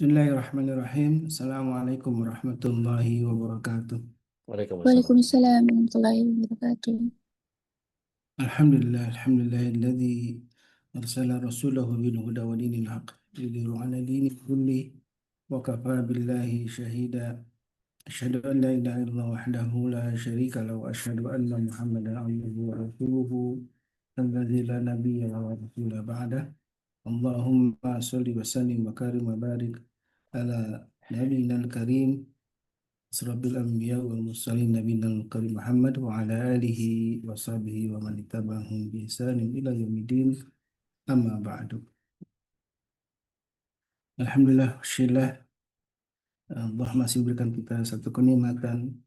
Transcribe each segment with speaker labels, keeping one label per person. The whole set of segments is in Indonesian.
Speaker 1: Bismillahirrahmanirrahim. Assalamualaikum warahmatullahi wabarakatuh.
Speaker 2: Waalaikumsalam.
Speaker 3: Waalaikumsalam warahmatullahi wabarakatuh.
Speaker 1: Alhamdulillahilladzi arsala rasulahu bil huda wa dinil haq lidhirahu 'ala dini kulli wa kafa billahi shahida. Asyhadu an la ilaha illallah wahdahu la syarika lahu wa asyhadu anna Muhammadan 'abduhu wa rasuluhu alladzi la nabiyya wa rasula ba'dah. Allahumma shalli wa sallim wa karim wa barik ala nabiyyina karim Asrafil Anbiya wal Mursalin Nabiyina Karim Muhammad wa ala alihi wa sahbihi wa man ittaba'ahum bi ihsanin ila yaumil amma ba'du. Alhamdulillah, syillah, Allah masih berikan kita satu kenikmatan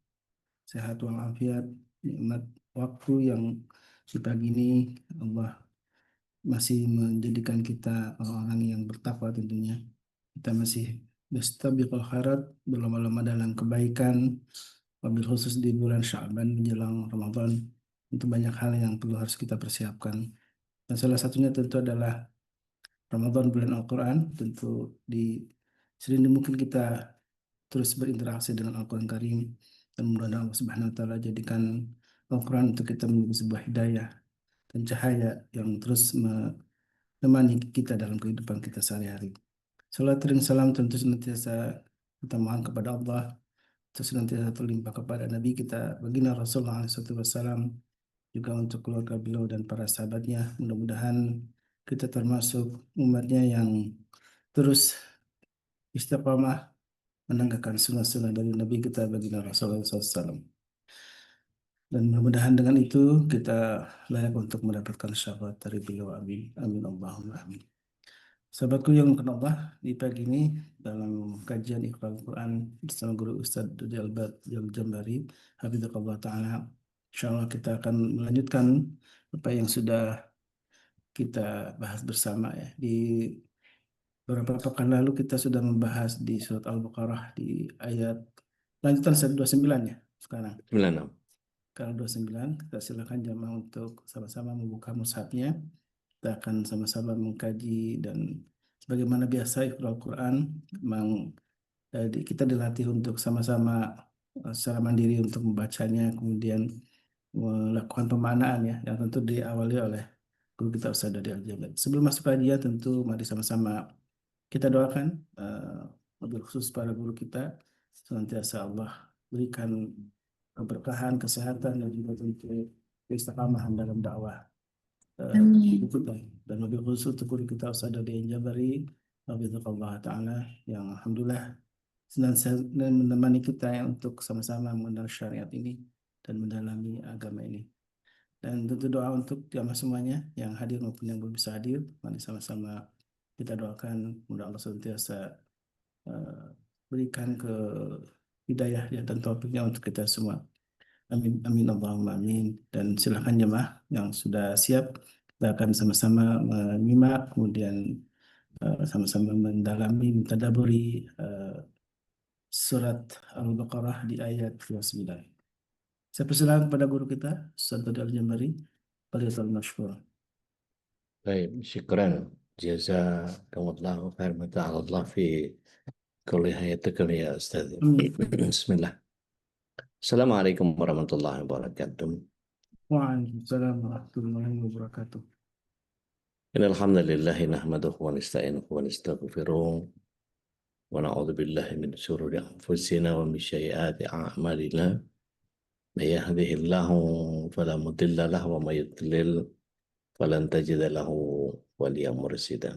Speaker 1: sehat walafiat, nikmat waktu yang di pagi ini Allah masih menjadikan kita orang-orang yang bertakwa tentunya. Kita masih berstabiqul khairat, berlomba-lomba dalam kebaikan, wabil khusus di bulan Sya'ban menjelang Ramadan. Itu banyak hal yang perlu harus kita persiapkan. Dan salah satunya tentu adalah Ramadan bulan Al-Quran. Tentu di sedini mungkin kita terus berinteraksi dengan Al-Quran Karim. Dan mudah-mudahan Allah Subhanahu wa Ta'ala jadikan Al-Quran untuk kita menjadi sebuah hidayah dan cahaya yang terus menemani kita dalam kehidupan kita sehari-hari. Salat dan salam tentu senantiasa kita mohon kepada Allah, terus senantiasa terlimpah kepada Nabi kita baginda Rasulullah SAW, juga untuk keluarga beliau dan para sahabatnya. Mudah-mudahan kita termasuk umatnya yang terus istiqamah menegakkan sunnah-sunnah dari Nabi kita baginda Rasulullah SAW. Dan mudah-mudahan dengan itu kita layak untuk mendapatkan syafaat dari beliau. Amin. Amin. Allahumma amin. Sahabatku yang Allah, di pagi ini dalam kajian Iqra'ul Quran bersama Guru Ustadz Dudi Al-Jambari, Hafizahullah Ta'ala, insya Allah kita akan melanjutkan apa yang sudah kita bahas bersama ya. Di beberapa pekan lalu kita sudah membahas di surat Al-Baqarah di ayat lanjutan surat 29 ya sekarang.
Speaker 2: 96.
Speaker 1: Kalau 29, kita silakan jamaah untuk sama-sama membuka mushafnya. Kita akan sama-sama mengkaji dan sebagaimana biasa Iqra'ul Quran memang kita dilatih untuk sama-sama secara mandiri untuk membacanya, kemudian melakukan pemaknaan ya, yang tentu diawali oleh guru kita Ustaz Dodi Al-Jabar. Sebelum masuk kajian tentu mari sama-sama kita doakan lebih khusus para guru kita senantiasa Allah berikan keberkahan, kesehatan dan juga tentu keistiqamahan dalam dakwah
Speaker 3: Amin.
Speaker 1: dan lebih khusus untuk guru kita Ustaz Dodi Al-Jabari Hafizahullah Ta'ala yang alhamdulillah senang menemani kita ya, untuk sama-sama mengenal syariat ini dan mendalami agama ini. Dan tentu doa untuk jamaah semuanya yang hadir maupun yang belum bisa hadir. Mari sama-sama kita doakan mudah Allah senantiasa berikan ke hidayah ya, dan taufiknya untuk kita semua. Amin, amin, Allahumma amin. Dan silakan jemaah yang sudah siap, kita akan sama-sama menyimak, kemudian sama-sama mendalami, mentadaburi surat Al-Baqarah di ayat 29. Saya persilakan kepada guru kita, Ustaz Dodi Al-Jambari. Fadhilal mashkur.
Speaker 2: Baik, syukran. Jazakumullahu khairan wa ta'ala Allah fi kulli hayatikum ya Ustaz.
Speaker 1: Amin.
Speaker 2: Bismillah. Assalamualaikum warahmatullahi wabarakatuh.
Speaker 1: Waalaikumsalam warahmatullahi wabarakatuh.
Speaker 2: Innal hamdalillah nahmaduhu wa nasta'inuhu wa nastaghfiruh wa na'udzu billahi min shururi anfusina wa min sayyiati a'malina. May yahdihillahu fala mudilla lahu wa may yudlil falan tajida lahu waliyan mursyida.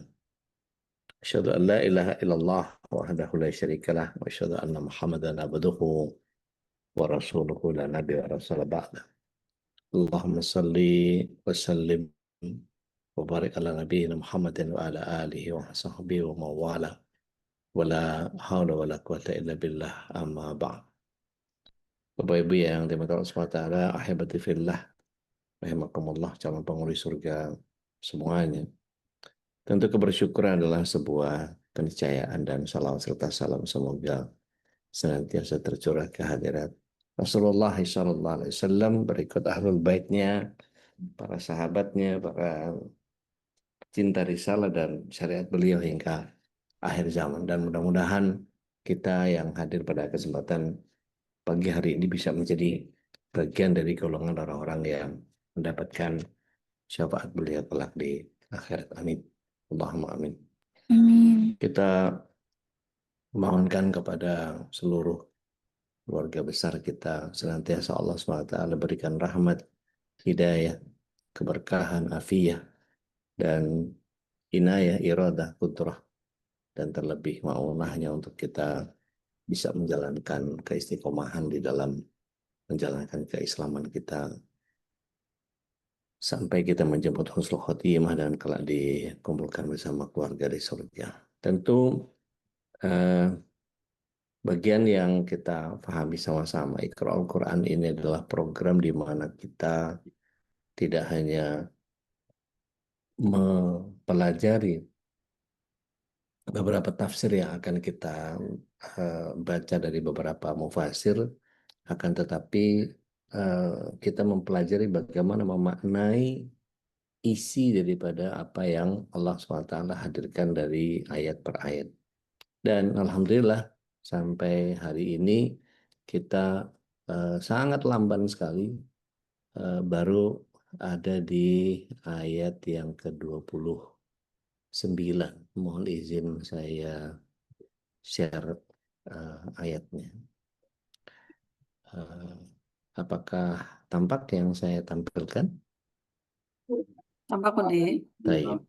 Speaker 2: Asyhadu an la ilaha illallah wahdahu la syarika lah wa asyhadu anna Muhammadan abduhu wa rasuluhu la nabiyya wa rasul ba'da. Allahumma salli wa sallim wa barik ala nabiyyina Muhammadin wa ala alihi wa sahbihi wa mawala wa la hawla wa la quwata illa billah amma ba'd. Bapak Ibu yang dimuliakan Allah Subhanahu wa taala, ahibati fillah, rahimakumullah, calon penghuni surga semuanya. Tentu kebersyukuran adalah sebuah keniscayaan dan salawat serta salam semoga senantiasa tercurah ke hadirat Rasulullah SAW, berikut ahlul baitnya, para sahabatnya, para cinta risalah dan syariat beliau hingga akhir zaman. Dan mudah-mudahan kita yang hadir pada kesempatan pagi hari ini bisa menjadi bagian dari golongan orang-orang yang mendapatkan syafaat beliau kelak di akhirat. Amin. Allahumma amin.
Speaker 3: Amin.
Speaker 2: Kita memohonkan kepada seluruh keluarga besar kita senantiasa Allah SWT berikan rahmat, hidayah, keberkahan, afiyah, dan inayah, iradah, kudrah, dan terlebih ma'unahnya untuk kita bisa menjalankan keistiqomahan di dalam menjalankan keislaman kita sampai kita menjemput husnul khotimah dan kelak dikumpulkan bersama keluarga di surga. Tentu bagian yang kita pahami sama-sama, Iqra Al-Quran ini adalah program di mana kita tidak hanya mempelajari beberapa tafsir yang akan kita baca dari beberapa mufasir, akan tetapi kita mempelajari bagaimana memaknai isi daripada apa yang Allah SWT hadirkan dari ayat per ayat. Dan Alhamdulillah sampai hari ini kita sangat lamban sekali baru ada di ayat yang ke-29. Mohon izin saya share ayatnya. Apakah tampak yang saya tampilkan?
Speaker 4: Tampak, Bude.
Speaker 2: Baik.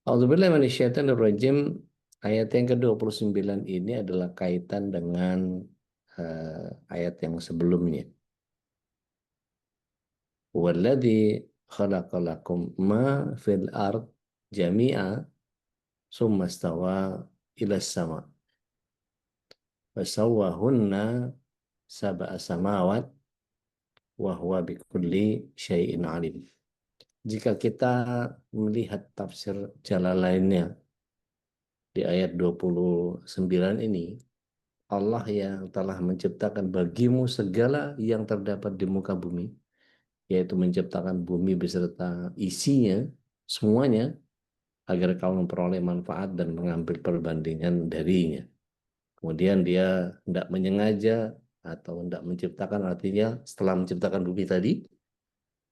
Speaker 2: A'udzubillahi minasyaitonirrajim. Ayat yang ke-29 ini adalah kaitan dengan ayat yang sebelumnya. Walladzi khalaqalakum ma fil ard jami'a summa stawa ila sama fasawwahunna sab'a samawat wa huwa bikulli syai'in alim. Jika kita melihat tafsir Jalalainnya di ayat 29 ini, Allah yang telah menciptakan bagimu segala yang terdapat di muka bumi, yaitu menciptakan bumi beserta isinya, semuanya, agar kau memperoleh manfaat dan mengambil perbandingan darinya. Kemudian dia tidak menyengaja atau tidak menciptakan, artinya setelah menciptakan bumi tadi,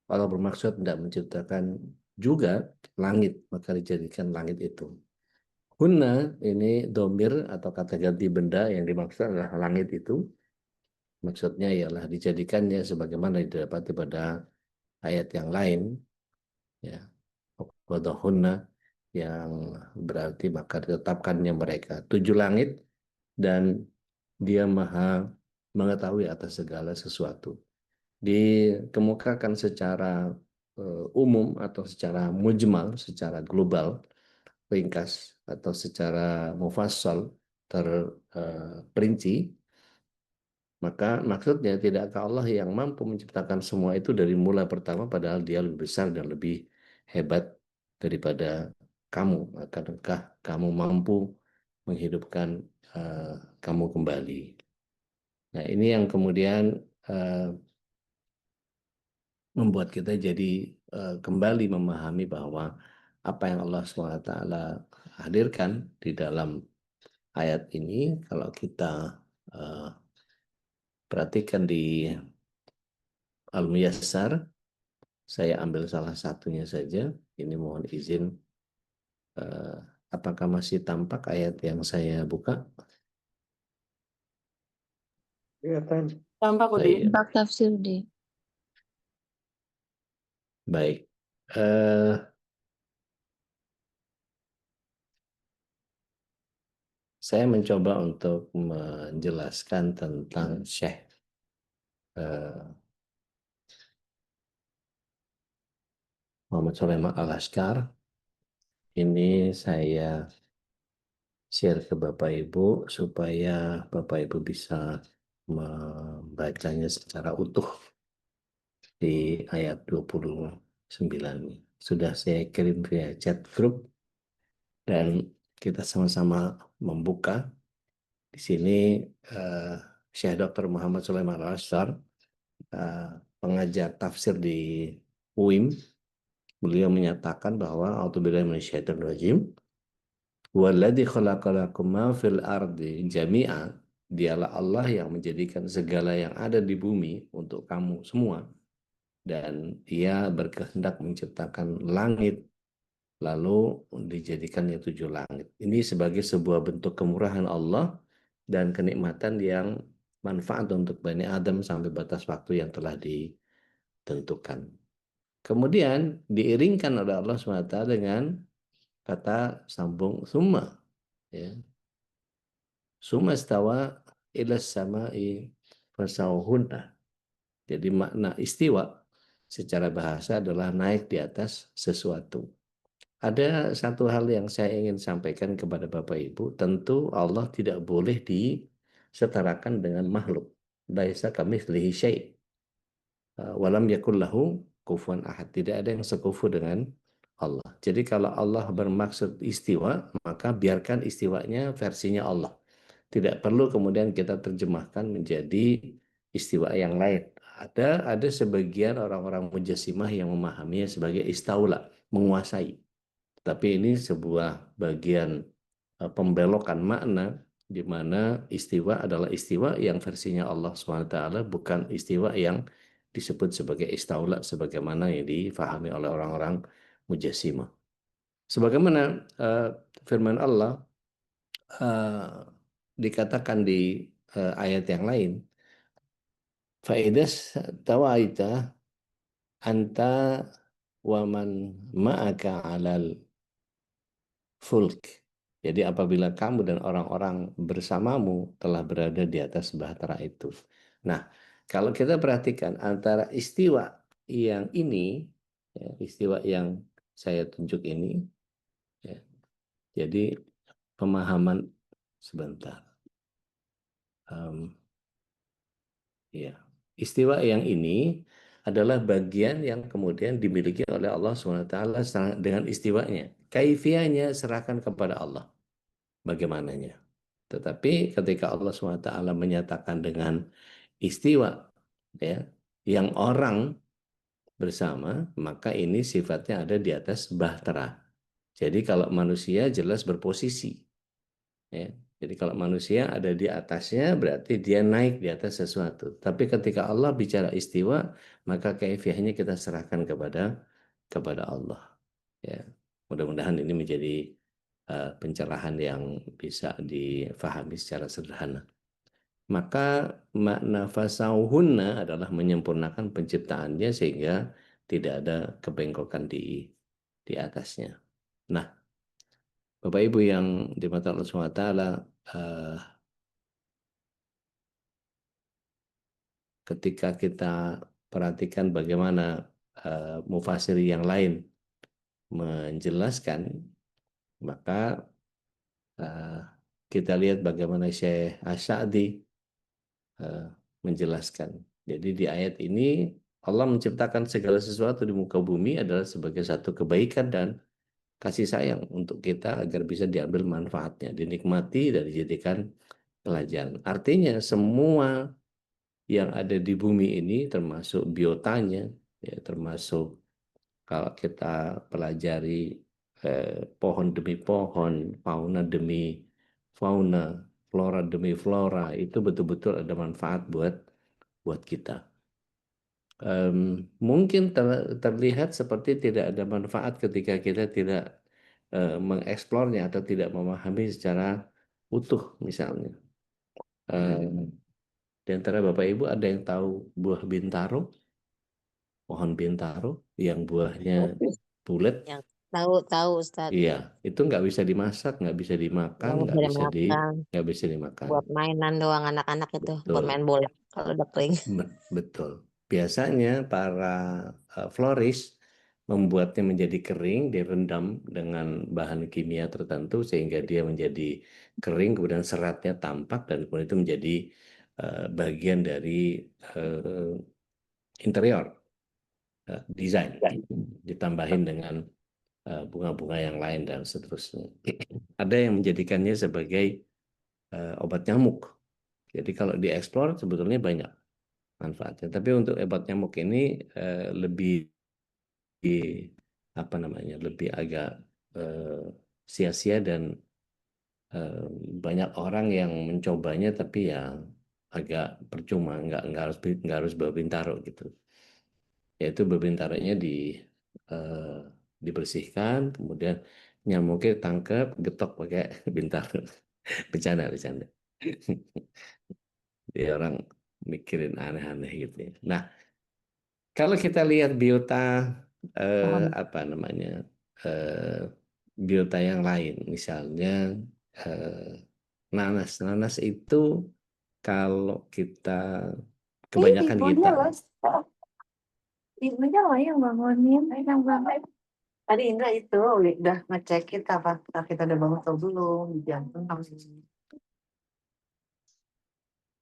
Speaker 2: Allah bermaksud tidak menciptakan juga langit, maka dijadikan langit itu. Hunna ini domir atau kata ganti benda yang dimaksud adalah langit itu. Maksudnya ialah dijadikannya sebagaimana didapati pada ayat yang lain, ya, wadahunna, yang berarti maka ditetapkannya mereka 7 langit dan dia maha mengetahui atas segala sesuatu. Dikemukakan secara umum atau secara mujmal, secara global, ringkas atau secara mufassal terperinci, maka maksudnya tidakkah Allah yang mampu menciptakan semua itu dari mula pertama padahal dia lebih besar dan lebih hebat daripada kamu, akankah kamu mampu menghidupkan kamu kembali. Nah, ini yang kemudian membuat kita jadi kembali memahami bahwa apa yang Allah SWT hadirkan di dalam ayat ini, kalau kita perhatikan di Al-Muyassar, saya ambil salah satunya saja. Ini mohon izin, apakah masih tampak ayat yang saya buka?
Speaker 4: Tampak, Bude.
Speaker 2: Baik.
Speaker 3: Bak tafsir deh.
Speaker 2: Baik. Saya mencoba untuk menjelaskan tentang Syekh Muhammad Sulaiman Al-Askar. Ini saya share ke Bapak Ibu supaya Bapak Ibu bisa membacanya secara utuh di ayat 29. Sudah saya kirim via chat grup dan kita sama-sama membuka. Di sini Syekh Dr. Muhammad Sulaiman Al-Askar, pengajar tafsir di UIM, beliau menyatakan bahwa a'udzubillahi minasyaitonir rajim, Walladzi khalaqalakum ma fil ardi jami'a, dialah Allah yang menjadikan segala yang ada di bumi untuk kamu semua, dan dia berkehendak menciptakan langit lalu dijadikannya 7 langit. Ini sebagai sebuah bentuk kemurahan Allah dan kenikmatan yang manfaat untuk Bani Adam sampai batas waktu yang telah ditentukan. Kemudian diiringkan oleh Allah SWT dengan kata sambung summa, ya. Summa stawa ila samai fasauhunna. Jadi makna istiwa secara bahasa adalah naik di atas sesuatu. Ada satu hal yang saya ingin sampaikan kepada Bapak Ibu, tentu Allah tidak boleh disetarakan dengan makhluk. Laisa kamitslihi syai'. Walam yakul lahu kufuwan ahad. Tidak ada yang sekufu dengan Allah. Jadi kalau Allah bermaksud istiwa, maka biarkan istiwanya versinya Allah. Tidak perlu kemudian kita terjemahkan menjadi istiwa yang lain. Ada sebagian orang-orang mujassimah yang memahaminya sebagai istaula, menguasai. Tapi ini sebuah bagian pembelokan makna, di mana istiwa adalah istiwa yang versinya Allah SWT, bukan istiwa yang disebut sebagai istaula sebagaimana yang difahami oleh orang-orang mujassimah. Sebagaimana firman Allah dikatakan di ayat yang lain, faidas tawaita anta waman ma'aka alal fulk. Jadi apabila kamu dan orang-orang bersamamu telah berada di atas bahtera itu. Nah, kalau kita perhatikan antara istiwa yang ini, ya, istiwa yang saya tunjuk ini, ya, jadi pemahaman sebentar. Ya, istiwa yang ini adalah bagian yang kemudian dimiliki oleh Allah SWT dengan istiwanya. Kaifiahnya serahkan kepada Allah. Bagaimananya. Tetapi ketika Allah SWT menyatakan dengan istiwa, ya, yang orang bersama, maka ini sifatnya ada di atas bahtera. Jadi kalau manusia jelas berposisi, ya. Jadi kalau manusia ada di atasnya berarti dia naik di atas sesuatu. Tapi ketika Allah bicara istiwa, maka kaifiahnya kita serahkan kepada Allah. Ya, mudah-mudahan ini menjadi pencerahan yang bisa difahami secara sederhana. Maka makna fasauhunna adalah menyempurnakan penciptaannya sehingga tidak ada kebengkokan di atasnya. Nah, Bapak Ibu yang dimata Allah SWT, ketika kita perhatikan bagaimana mufasir yang lain menjelaskan, maka kita lihat bagaimana Syekh Asy'adi menjelaskan. Jadi di ayat ini Allah menciptakan segala sesuatu di muka bumi adalah sebagai satu kebaikan dan kasih sayang untuk kita agar bisa diambil manfaatnya, dinikmati dan dijadikan pelajaran. Artinya semua yang ada di bumi ini termasuk biotanya, ya, termasuk kalau kita pelajari pohon demi pohon, fauna demi fauna, flora demi flora, itu betul-betul ada manfaat buat kita. Mungkin terlihat seperti tidak ada manfaat ketika kita tidak mengeksplornya atau tidak memahami secara utuh, misalnya. Di antara Bapak Ibu ada yang tahu buah bintaro, pohon bintaro yang buahnya bulat?
Speaker 4: Yang tahu Ustaz.
Speaker 2: Iya, itu nggak bisa dimasak, nggak bisa dimakan,
Speaker 4: Nggak bisa dimakan.
Speaker 2: nggak bisa dimakan.
Speaker 4: Buat mainan doang anak-anak itu, buat
Speaker 2: Betul.
Speaker 4: main bola kalau udah kering.
Speaker 2: Betul. Biasanya para floris membuatnya menjadi kering, direndam dengan bahan kimia tertentu sehingga dia menjadi kering, kemudian seratnya tampak dan kemudian itu menjadi bagian dari interior, desain, ditambahin dengan bunga-bunga yang lain dan seterusnya. Ada yang menjadikannya sebagai obat nyamuk. Jadi kalau dieksplor sebetulnya banyak manfaatnya. Tapi untuk obat nyamuk ini lebih apa namanya, lebih agak sia-sia dan eh, banyak orang yang mencobanya tapi ya agak percuma, nggak harus bawa bintaro gitu. Yaitu bawa bintaronya eh, dibersihkan, kemudian nyamuknya tangkap, getok pakai bintaro. Bercanda, bercanda. Jadi orang mikirin aneh-aneh gitu ya. Nah, kalau kita lihat biota apa namanya eh, biota yang lain, misalnya eh, nanas. Nanas itu kalau kita kebanyakan kita,
Speaker 5: Ibunya loh yang bangunin, yang bangun. Tadi Indra itu udah ngecekin apa kita udah bangun atau belum di jam 6.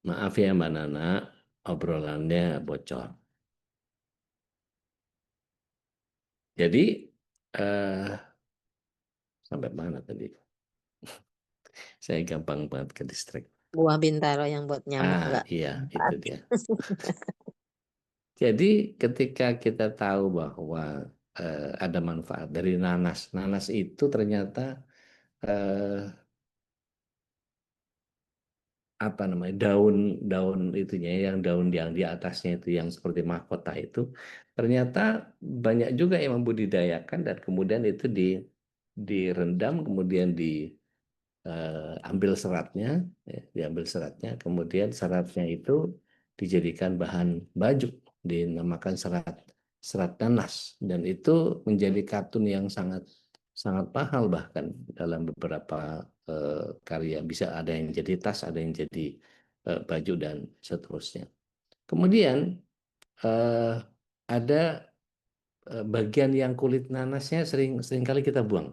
Speaker 2: maaf ya Mbak Nana, obrolannya bocor. Jadi eh, sampai mana tadi? Saya gampang banget ke distrik.
Speaker 4: Buah bintaro yang buat nyamuk nggak
Speaker 2: Iya, itu
Speaker 4: manfaat.
Speaker 2: dia. Jadi ketika kita tahu bahwa ada manfaat dari nanas, nanas itu ternyata eh, apa namanya daun-daun itunya, yang daun yang di atasnya itu yang seperti mahkota itu, ternyata banyak juga yang membudidayakan dan kemudian itu direndam, kemudian ambil seratnya, ya, diambil seratnya, kemudian seratnya itu dijadikan bahan baju, dinamakan serat serat nanas, dan itu menjadi katun yang sangat sangat mahal, bahkan dalam beberapa karya bisa ada yang jadi tas, ada yang jadi baju dan seterusnya. Kemudian eh, ada bagian yang kulit nanasnya sering kali kita buang.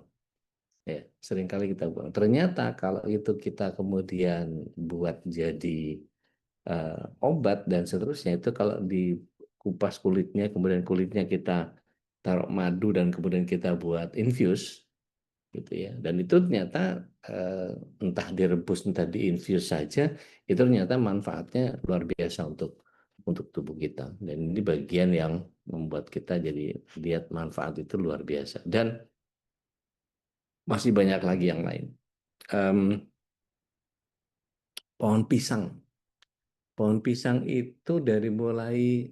Speaker 2: Ya, seringkali kita buang. Ternyata kalau itu kita kemudian buat jadi obat dan seterusnya, itu kalau dikupas kulitnya, kemudian kulitnya kita taruh madu dan kemudian kita buat infus gitu ya. Dan itu ternyata entah direbus entah diinfus saja, itu ternyata manfaatnya luar biasa untuk tubuh kita. Dan ini bagian yang membuat kita jadi lihat manfaat itu luar biasa. Dan masih banyak lagi yang lain. Em, Pohon pisang. Pohon pisang itu dari mulai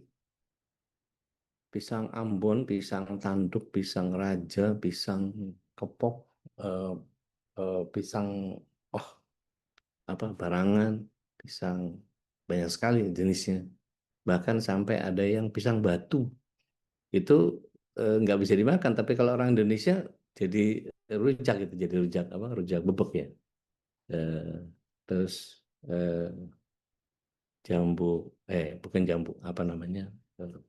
Speaker 2: pisang Ambon, pisang tanduk, pisang raja, pisang kepok, eh, pisang oh apa barangan, pisang banyak sekali jenisnya. Bahkan sampai ada yang pisang batu. Itu nggak bisa dimakan, tapi kalau orang Indonesia jadi rujak itu, jadi rujak apa? Rujak bebek ya. Eh, terus eh, jambu bukan jambu, apa namanya,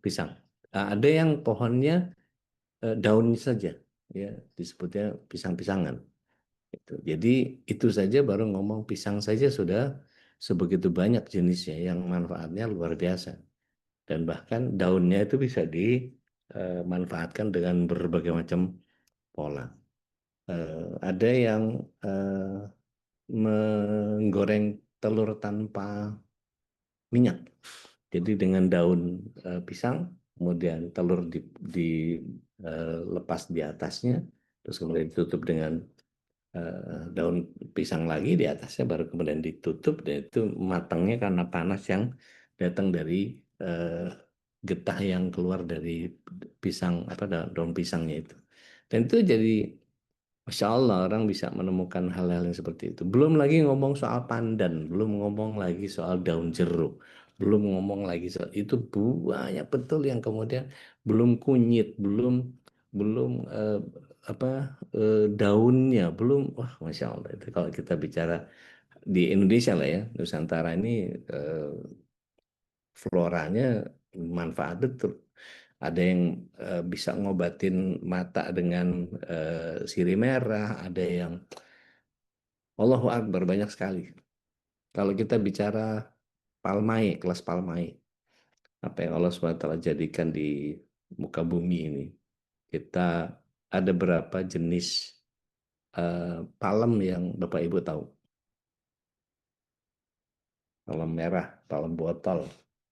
Speaker 2: pisang. Ada yang pohonnya daunnya saja, ya disebutnya pisang-pisangan gitu. Jadi itu saja baru ngomong pisang saja sudah sebegitu banyak jenisnya yang manfaatnya luar biasa, dan bahkan daunnya itu bisa dimanfaatkan dengan berbagai macam pola. Ada yang menggoreng telur tanpa minyak. Jadi dengan daun pisang, kemudian telur dilepas di atasnya, terus kemudian ditutup dengan daun pisang lagi di atasnya, baru kemudian ditutup, dan itu matangnya karena panas yang datang dari eh, getah yang keluar dari pisang, apa daun pisangnya itu. Dan itu jadi Masya Allah, orang bisa menemukan hal-hal yang seperti itu. Belum lagi ngomong soal pandan, belum ngomong lagi soal daun jeruk, belum ngomong lagi soal itu, banyak betul yang kemudian belum kunyit, belum belum apa daunnya, belum. Wah, Masya Allah, itu kalau kita bicara di Indonesia lah ya, Nusantara ini eh, floranya manfaat betul. Ada yang bisa ngobatin mata dengan sirih merah, ada yang Allahu Akbar banyak sekali. Kalau kita bicara palmai, kelas palmai, apa yang Allah SWT jadikan di muka bumi ini, kita ada berapa jenis palem yang Bapak Ibu tahu? Palem merah, palem botol,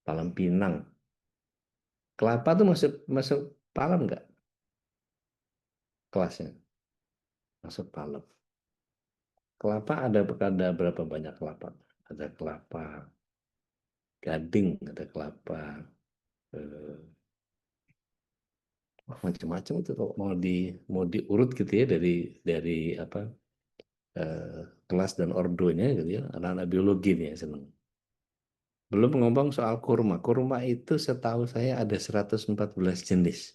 Speaker 2: palem pinang. Kelapa tuh masuk masuk palem nggak kelasnya? Masuk palem. kelapa ada berapa banyak kelapa? Ada kelapa gading, ada kelapa eh, macam-macam itu kalau mau diurut gitu ya dari apa kelas dan ordonya gitu ya. Anak-anak biologi nih yang seneng. Belum ngomong soal kurma. Kurma itu setahu saya ada 114 jenis.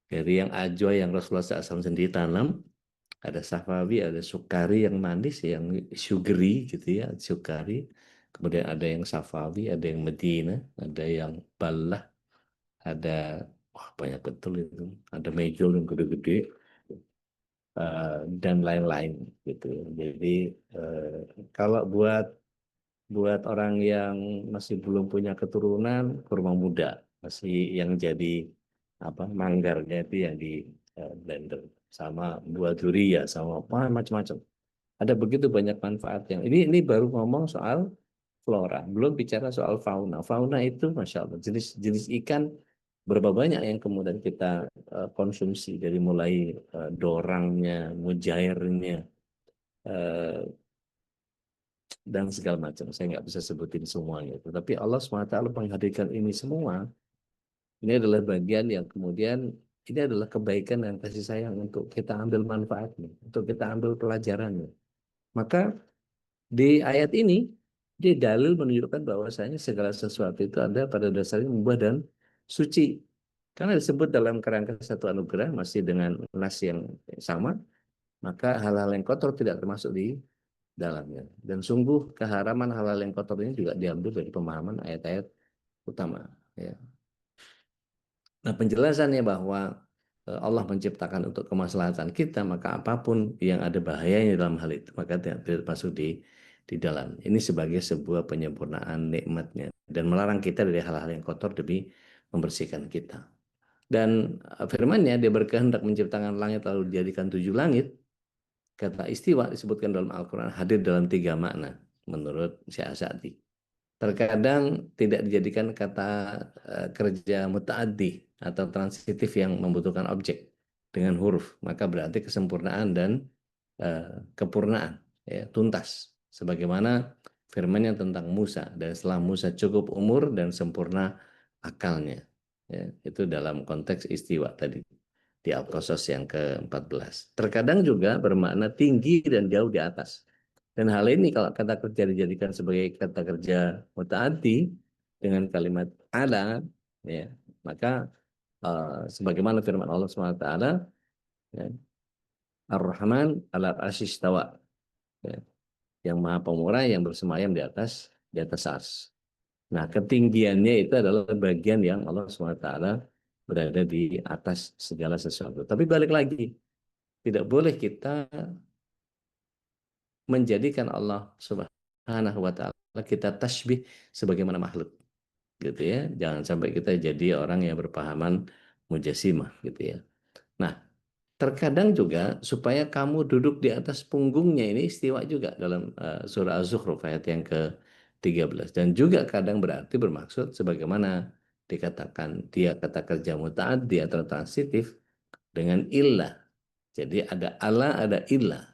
Speaker 2: Dari yang ajwa yang Rasulullah SAW sendiri tanam, ada safawi, ada sukari yang manis, yang sugary gitu ya, sukari. Kemudian ada yang safawi, ada yang medina, ada yang balah, ada wah banyak betul itu. Ada mejol yang gede-gede dan lain-lain gitu. Jadi eh, kalau buat buat orang yang masih belum punya keturunan, kurma muda masih yang jadi apa manggarnya itu yang di blender sama buah duri ya sama apa macam-macam. Ada begitu banyak manfaat yang ini baru ngomong soal flora, belum bicara soal fauna. Fauna itu masya Allah jenis-jenis ikan berapa banyak yang kemudian kita konsumsi dari mulai dorangnya, mujairnya, eh, dan segala macam. Saya nggak bisa sebutin semuanya. Tapi Allah SWT menghadirkan ini semua. Ini adalah bagian yang kemudian ini adalah kebaikan dan kasih sayang untuk kita ambil manfaatnya, untuk kita ambil pelajarannya. Maka di ayat ini dia dalil menunjukkan bahwasanya segala sesuatu itu ada pada dasarnya mubah dan suci. Karena disebut dalam kerangka satu anugerah masih dengan nas yang sama, maka hal-hal yang kotor tidak termasuk di dalamnya. Dan sungguh keharaman hal-hal yang kotor ini juga diambil dari pemahaman ayat-ayat utama. Ya. Nah penjelasannya bahwa Allah menciptakan untuk kemaslahatan kita, maka apapun yang ada bahayanya dalam hal itu, maka tidak masuk di dalam. Ini sebagai sebuah penyempurnaan nikmatnya dan melarang kita dari hal-hal yang kotor demi membersihkan kita. Dan firman-Nya dia berkehendak menciptakan langit lalu dijadikan 7 langit. Kata istiwa disebutkan dalam Al-Quran hadir dalam 3 makna menurut Syekh Sa'di. Terkadang tidak dijadikan kata kerja mutaaddi atau transitif yang membutuhkan objek dengan huruf, maka berarti kesempurnaan dan kepurnaan, ya, tuntas. Sebagaimana firman-Nya tentang Musa, dan setelah Musa cukup umur dan sempurna akalnya. Ya, itu dalam konteks istiwa tadi di Al-Qasas yang ke-14. Terkadang juga bermakna tinggi dan jauh di atas. Dan hal ini kalau kata kerja dijadikan sebagai kata kerja mutaati dengan kalimat ala, ya, maka sebagaimana firman Allah SWT, ya, Ar-Rahman ala tawa, ya, yang maha pemurah yang bersemayam di atas ars. Nah, ketinggiannya itu adalah bagian yang Allah SWT berada di atas segala sesuatu. Tapi balik lagi, tidak boleh kita menjadikan Allah Subhanahu wa taala kita tasbih sebagaimana makhluk gitu ya. Jangan sampai kita jadi orang yang berpahaman mujassimah gitu ya. Nah, terkadang juga supaya kamu duduk di atas punggungnya ini istiwa juga dalam surah Az-Zukhruf ayat yang ke-13 dan juga kadang berarti bermaksud sebagaimana dikatakan dia kata kerja muta'addi atau transitif dengan illah. Jadi ada Allah, ada illah.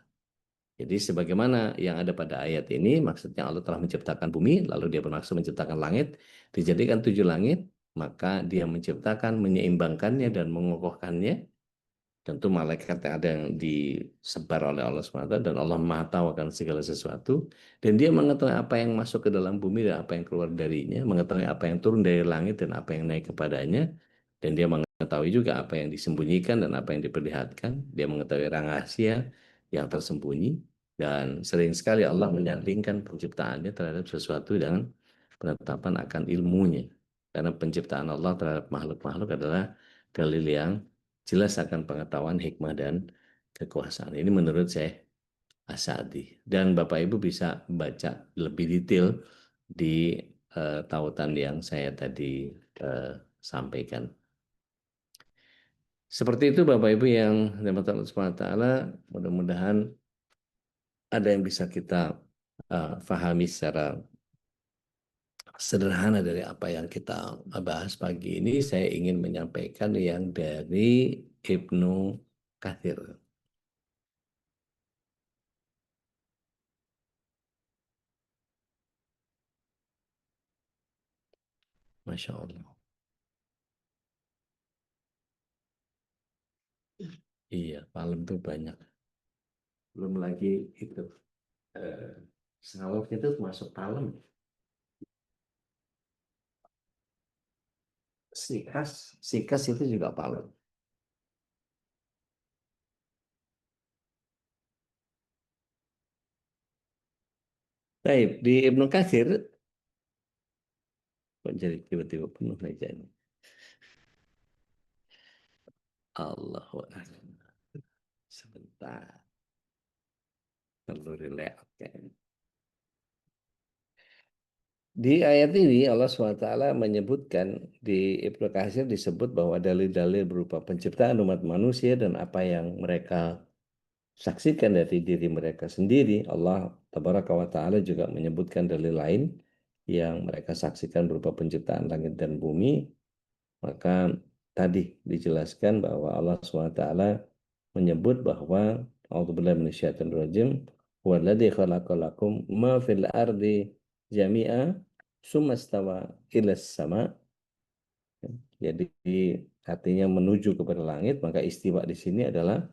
Speaker 2: Jadi sebagaimana yang ada pada ayat ini, maksudnya Allah telah menciptakan bumi, lalu dia bermaksud menciptakan langit, dijadikan 7 langit, maka dia menciptakan, menyeimbangkannya dan mengokohkannya. Tentu malaikat yang ada yang disebar oleh Allah SWT, dan Allah Maha Tahu akan segala sesuatu. Dan dia mengetahui apa yang masuk ke dalam bumi dan apa yang keluar darinya, mengetahui apa yang turun dari langit dan apa yang naik kepadanya. Dan dia mengetahui juga apa yang disembunyikan dan apa yang diperlihatkan. Dia mengetahui rahasia yang tersembunyi. Dan sering sekali Allah menyandingkan penciptaannya terhadap sesuatu dengan penetapan akan ilmunya. Karena penciptaan Allah terhadap makhluk-makhluk adalah dalil yang jelas akan pengetahuan hikmah dan kekuasaan. Ini menurut saya As-Sa'di. Dan Bapak Ibu bisa baca lebih detail di tautan yang saya tadi sampaikan. Seperti itu Bapak Ibu yang dirahmati Allah Subhanahu wa taala, mudah-mudahan ada yang bisa kita fahami secara sederhana dari apa yang kita bahas pagi ini. Saya ingin menyampaikan yang dari Ibnu Katsir. Masya Allah. Iya, Palem tuh banyak. Belum lagi itu. Eh, Salok itu masuk Palem. Sikas itu juga Palem. Baik, di Ibnu Katsir kok jadi tiba-tiba penuh meja ini. Allahu Akbar. Sebentar. Perlu relax kayaknya. Di ayat ini Allah SWT menyebutkan di Ibnu Katsir disebut bahwa dalil-dalil berupa penciptaan umat manusia dan apa yang mereka saksikan dari diri mereka sendiri. Allah Tabaraka wa Ta'ala juga menyebutkan dalil lain yang mereka saksikan berupa penciptaan langit dan bumi. Maka tadi dijelaskan bahwa Allah SWT menyebut bahwa A'udzubillahi minasyaitonir rajim huwallazi khalaqalakum ma fil ardi jami'a sumastawa ilas sama. Jadi artinya menuju kepada langit, maka istiwa di sini adalah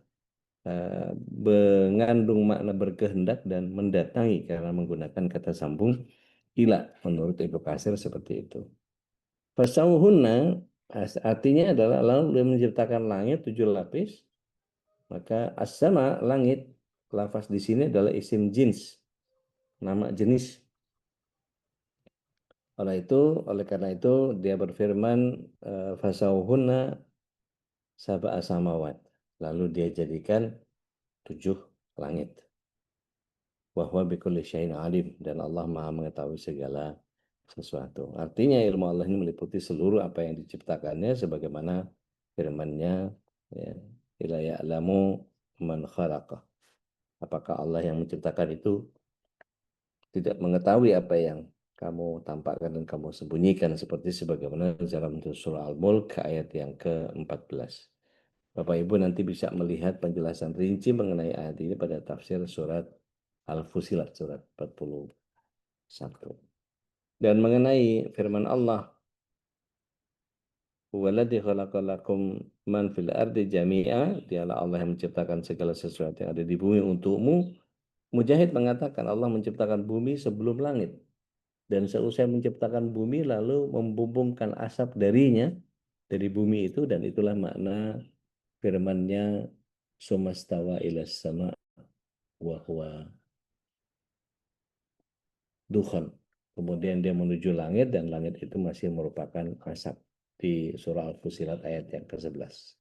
Speaker 2: mengandung makna berkehendak dan mendatangi karena menggunakan kata sambung ila menurut Ibnu Katsir seperti itu. Fasauhunna artinya adalah lalu dia menciptakan langit 7 lapis, maka as-sama langit, lafaz di sini adalah isim jins, nama jenis. Oleh karena itu dia berfirman fasauhunna sab'a samawat. Lalu dia jadikan 7 langit. Bahwa bikulli syai'in alim, dan Allah Maha mengetahui segala sesuatu. Artinya ilmu Allah ini meliputi seluruh apa yang diciptakannya sebagaimana firman-Nya ya, ila ya'lamu man khalaqa. Apakah Allah yang menciptakan itu tidak mengetahui apa yang kamu tampakkan dan kamu sembunyikan, seperti sebagaimana dalam surah Al-Mulk ayat yang ke-14. Bapak Ibu nanti bisa melihat penjelasan rinci mengenai ayat ini pada tafsir surat Al-Fusilat surat 41. Dan mengenai firman Allah, "Huwaladzi khalaqalakum man fil ardi jami'a", dialah Allah yang menciptakan segala sesuatu yang ada di bumi untukmu. Mujahid mengatakan Allah menciptakan bumi sebelum langit. Dan seusai menciptakan bumi lalu membumbungkan asap darinya, dari bumi itu, dan itulah makna firman-Nya sumastawa ilas sama wa huwa dukhan. Kemudian dia menuju langit dan langit itu masih merupakan asap di surah Al-Fusilat ayat yang ke-11.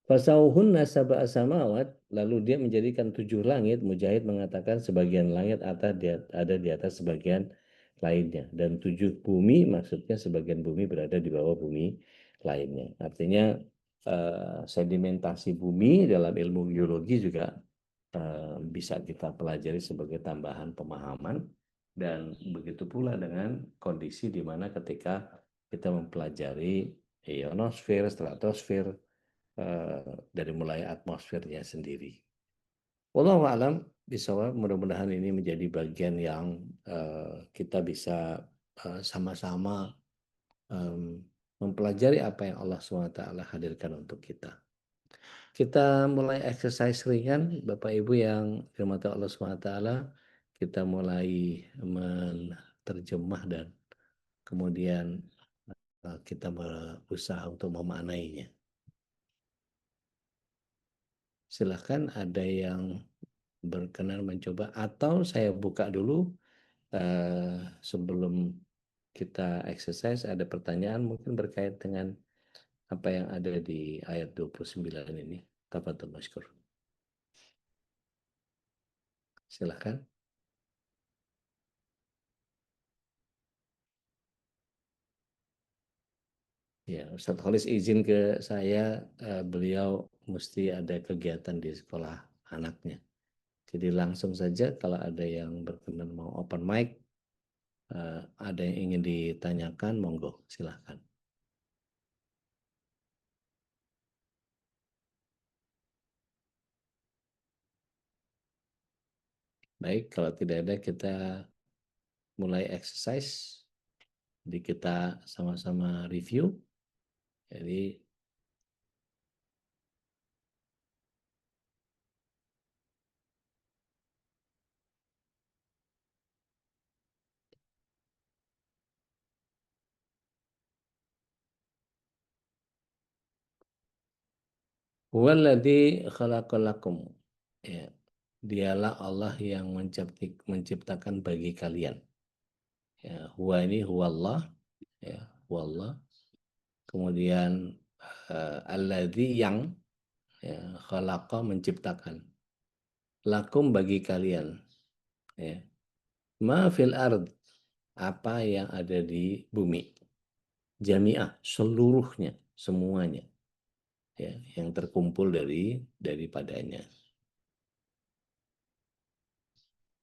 Speaker 2: Fasauhunna sab'a samawat, lalu dia menjadikan 7 langit. Mujahid mengatakan sebagian langit ada di atas sebagian lainnya, dan 7 bumi maksudnya sebagian bumi berada di bawah bumi lainnya. Artinya sedimentasi bumi dalam ilmu geologi juga bisa kita pelajari sebagai tambahan pemahaman, dan begitu pula dengan kondisi di mana ketika kita mempelajari ionosfer, stratosfer, dari mulai atmosfernya sendiri. Wallahu a'lam bishawab. Mudah-mudahan ini menjadi bagian yang kita bisa sama-sama mempelajari apa yang Allah SWT hadirkan untuk kita. Kita mulai exercise ringan, Bapak Ibu yang dirahmati Allah SWT. Kita mulai menerjemah dan kemudian kita berusaha untuk memaknainya. Silahkan ada yang berkenan mencoba, atau saya buka dulu sebelum kita exercise. Ada pertanyaan mungkin berkait dengan apa yang ada di ayat 29 ini. Tafadhol masykur. Silahkan. Ya, Ustadz Kholis izin ke saya, beliau mesti ada kegiatan di sekolah anaknya. Jadi langsung saja kalau ada yang berkenan mau open mic, ada yang ingin ditanyakan, monggo silahkan. Baik, kalau tidak ada kita mulai exercise. Jadi kita sama-sama review. Jadi huwallazi khalaqalakum. Ya, dialah Allah yang menciptakan bagi kalian. Ya, huwa ini huwallah, ya, huwallah. Kemudian alladzi yang, ya, khalaqa menciptakan. Lakum bagi kalian, ya. Ma fil ard, apa yang ada di bumi. Jami'ah, seluruhnya, semuanya, ya, yang terkumpul daripadanya.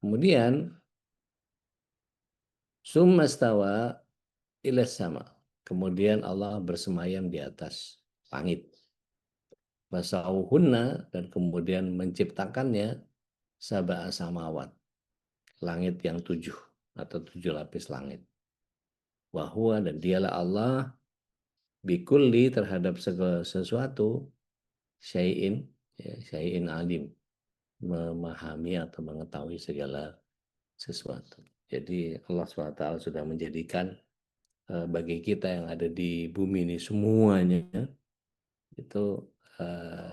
Speaker 2: Kemudian summa stawa ila sama. Kemudian Allah bersemayam di atas langit. Fasauhunna, dan kemudian menciptakannya sab'a samawat. Langit yang 7 atau 7 lapis langit. Wahwa, dan dialah Allah bikulli, terhadap segala sesuatu, syai'in, ya, syai'in alim, memahami atau mengetahui segala sesuatu. Jadi Allah SWT sudah menjadikan bagi kita yang ada di bumi ini semuanya itu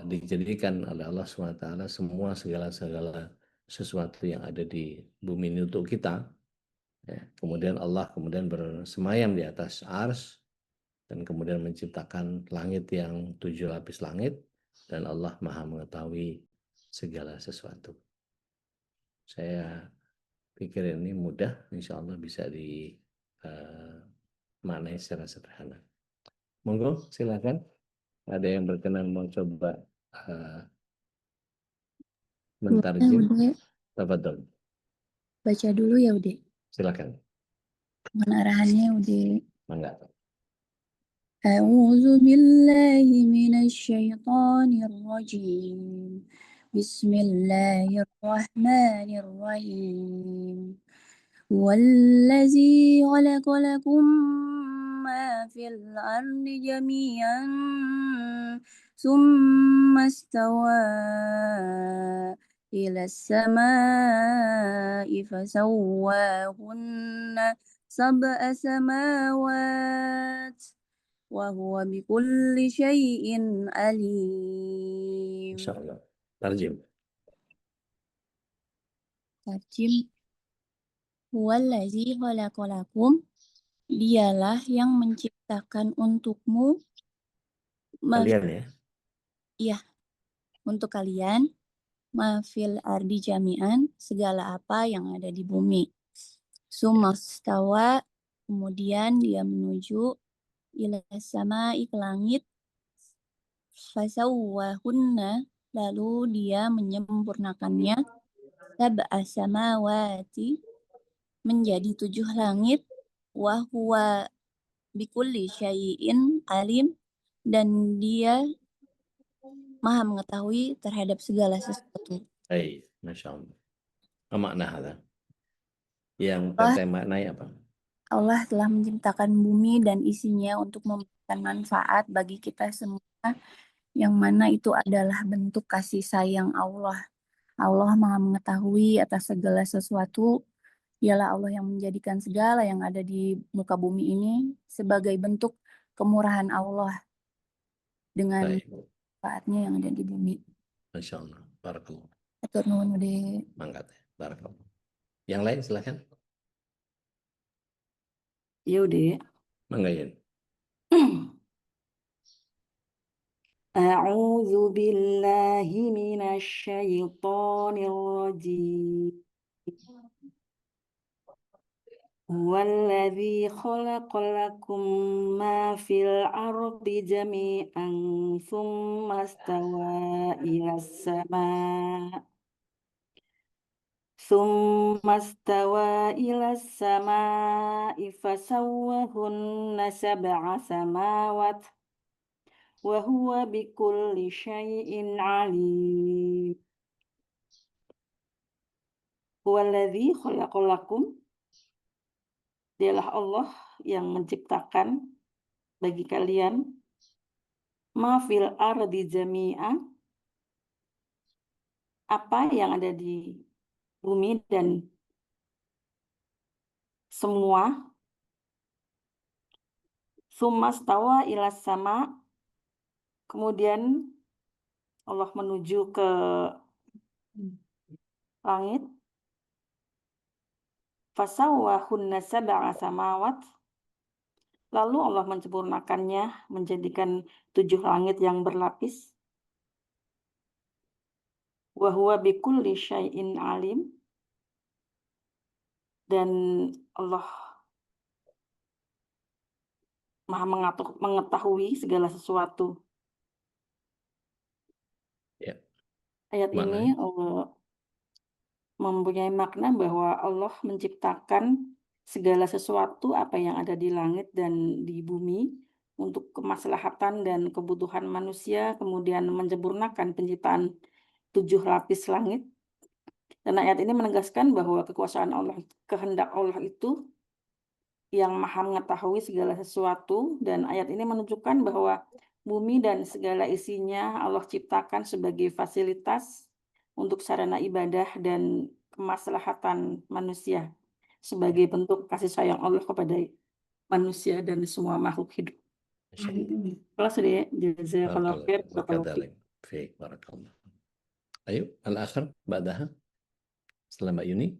Speaker 2: dijadikan oleh Allah SWT semua segala sesuatu yang ada di bumi ini untuk kita. Ya. Kemudian Allah bersemayam di atas ars, dan kemudian menciptakan langit yang 7 lapis langit, dan Allah maha mengetahui segala sesuatu. Saya pikir ini mudah, insya Allah bisa dimaknai secara sederhana. Monggo, silakan. Ada yang berkenan mau coba mentarjim? Tafadhol.
Speaker 3: Baca dulu ya Ude.
Speaker 2: Silakan.
Speaker 3: Arahannya Ude.
Speaker 2: Mangga.
Speaker 3: أعوذ بالله من الشيطان الرجيم بسم الله الرحمن الرحيم هو الذي خلق لكم ما في الأرض جميعا ثم استوى إلى السماء فسواهن سبع سماوات وهو بكل شيء عليم.
Speaker 2: Insyaallah. Tarjim.
Speaker 3: Tarjim. Huwallazi khalaqalakum, dialah yang menciptakan untukmu,
Speaker 2: Kalian ya.
Speaker 3: iya, untuk kalian, mafil ardi jami'an, segala apa yang ada di bumi. Sumastawa, kemudian dia menuju ila sama'i, ke langit. Fasawwahunna, lalu dia menyempurnakannya. Sab'a samawati, menjadi 7 langit. Wa huwa bikulli syai'in alim, dan dia maha mengetahui terhadap segala sesuatu.
Speaker 2: Baik, Masya Allah. Apa makna hal? Yang
Speaker 3: Allah,
Speaker 2: teteh maknai apa?
Speaker 3: Allah telah menciptakan bumi dan isinya untuk memberikan manfaat bagi kita semua, yang mana itu adalah bentuk kasih sayang Allah. Allah maha mengetahui atas segala sesuatu. Dialah Allah yang menjadikan segala yang ada di muka bumi ini sebagai bentuk kemurahan Allah dengan
Speaker 2: Baik,
Speaker 3: manfaatnya yang ada di bumi.
Speaker 2: Masya Allah. Barakallah.
Speaker 3: Atur nuhun Ude.
Speaker 2: Mangga teh. Barakallah. Yang lain silakan.
Speaker 5: Iya Ude.
Speaker 2: Mangga Yen.
Speaker 5: أعوذ بالله من الشيطان الرجيم هو الذي خلق لكم ما في الأرض جميعا ثم استوى إلى السماء فسوهن سبع سماوات وهو بكل شيء عليم هو الذي خلق لكم
Speaker 6: Dialah Allah yang menciptakan bagi kalian ma fil ardi jami'a, apa yang ada di bumi dan semua, summa stawa ilas sama, kemudian Allah menuju ke langit, fasawwahunna sab'a samawat, lalu Allah menyempurnakannya menjadikan 7 langit yang berlapis. Wa huwa bikulli syai'in alim, dan Allah Maha mengetahui segala sesuatu.
Speaker 2: Ya.
Speaker 6: Ayat ini
Speaker 2: Maknanya?
Speaker 6: mempunyai makna bahwa Allah menciptakan segala sesuatu apa yang ada di langit dan di bumi untuk kemaslahatan dan kebutuhan manusia, kemudian menyempurnakan penciptaan 7 lapis langit. Dan ayat ini menegaskan bahwa kekuasaan Allah, kehendak Allah itu yang Maha mengetahui segala sesuatu, dan ayat ini menunjukkan bahwa bumi dan segala isinya Allah ciptakan sebagai fasilitas untuk sarana ibadah dan kemaslahatan manusia, sebagai bentuk kasih sayang Allah kepada manusia dan semua makhluk hidup. Kelas deh, jazakallahu khair, barakallahu fiik.
Speaker 2: Fiik, barakallah. Ayo, al-akhir ba'daha. Setelah Mbak Yuni.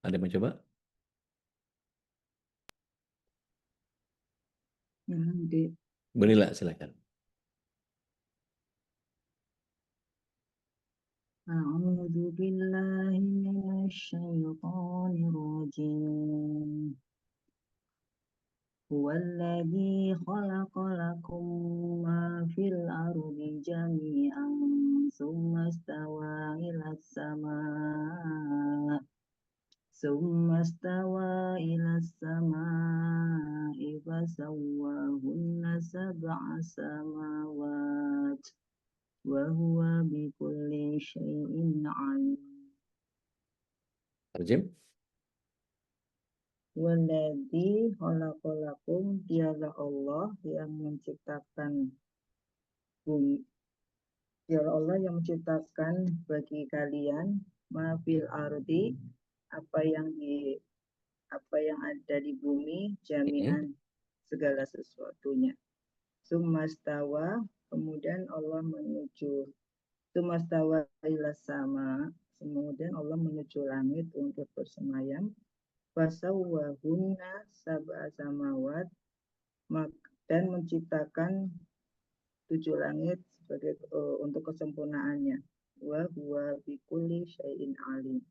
Speaker 2: Ada yang mau coba? Bu Nila, silakan.
Speaker 7: A'udzu billahi minasyaitonir rajim. Huwallazi khalaqa lakum ma fil ardi jami'an tsumma stawa ilas sama'i fasawwahunna sab'a samawat wa huwa bikulli syai'in alim.
Speaker 2: Terjem.
Speaker 7: Waladzi khalaqalakum, dialah Allah yang menciptakan bumi. Dialah Allah yang menciptakan bagi kalian ma fil ardi, apa yang ada di bumi, jami'an, segala sesuatunya. Sumastawa, kemudian Allah menuju sumastawa ila sama, kemudian Allah menuju langit untuk bersemayam. Fasawwahunna sab'a samawat, dan menciptakan 7 langit sebagai untuk kesempurnaannya. Wa huwa bikulli syai'in alim,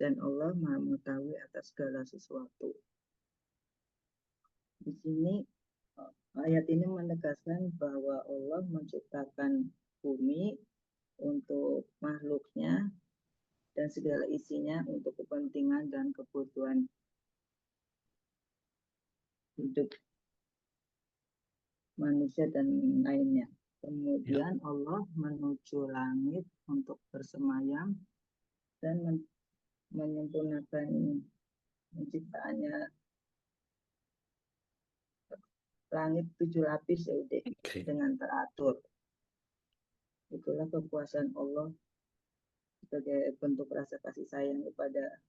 Speaker 7: dan Allah Maha mengetahui atas segala sesuatu. Di sini ayat ini menegaskan bahwa Allah menciptakan bumi untuk makhluknya dan segala isinya untuk kepentingan dan kebutuhan hidup manusia dan lainnya. Kemudian Allah menuju langit untuk bersemayam dan menyempurnakan penciptaannya langit 7 lapis ya udah dengan teratur. Itulah kekuasaan Allah sebagai bentuk rasa kasih sayang kepada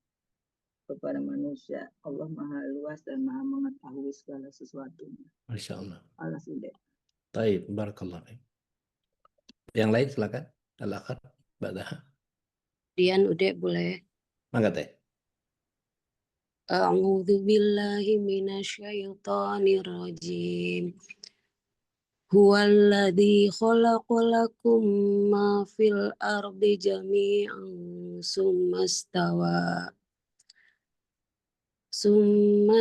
Speaker 7: manusia. Allah Maha luas dan Maha mengetahui segala sesuatunya.
Speaker 2: Masya Allah.
Speaker 7: Allah sudah.
Speaker 2: Baik, barakallah. Yang lain silakan. Al-akhir ba'daha.
Speaker 8: Dian udah boleh.
Speaker 2: Mangga teh.
Speaker 8: A'udzu billahi minasyaitonir rajim. Huwallazi khalaqalakum ma fil ardi jami'an tsumma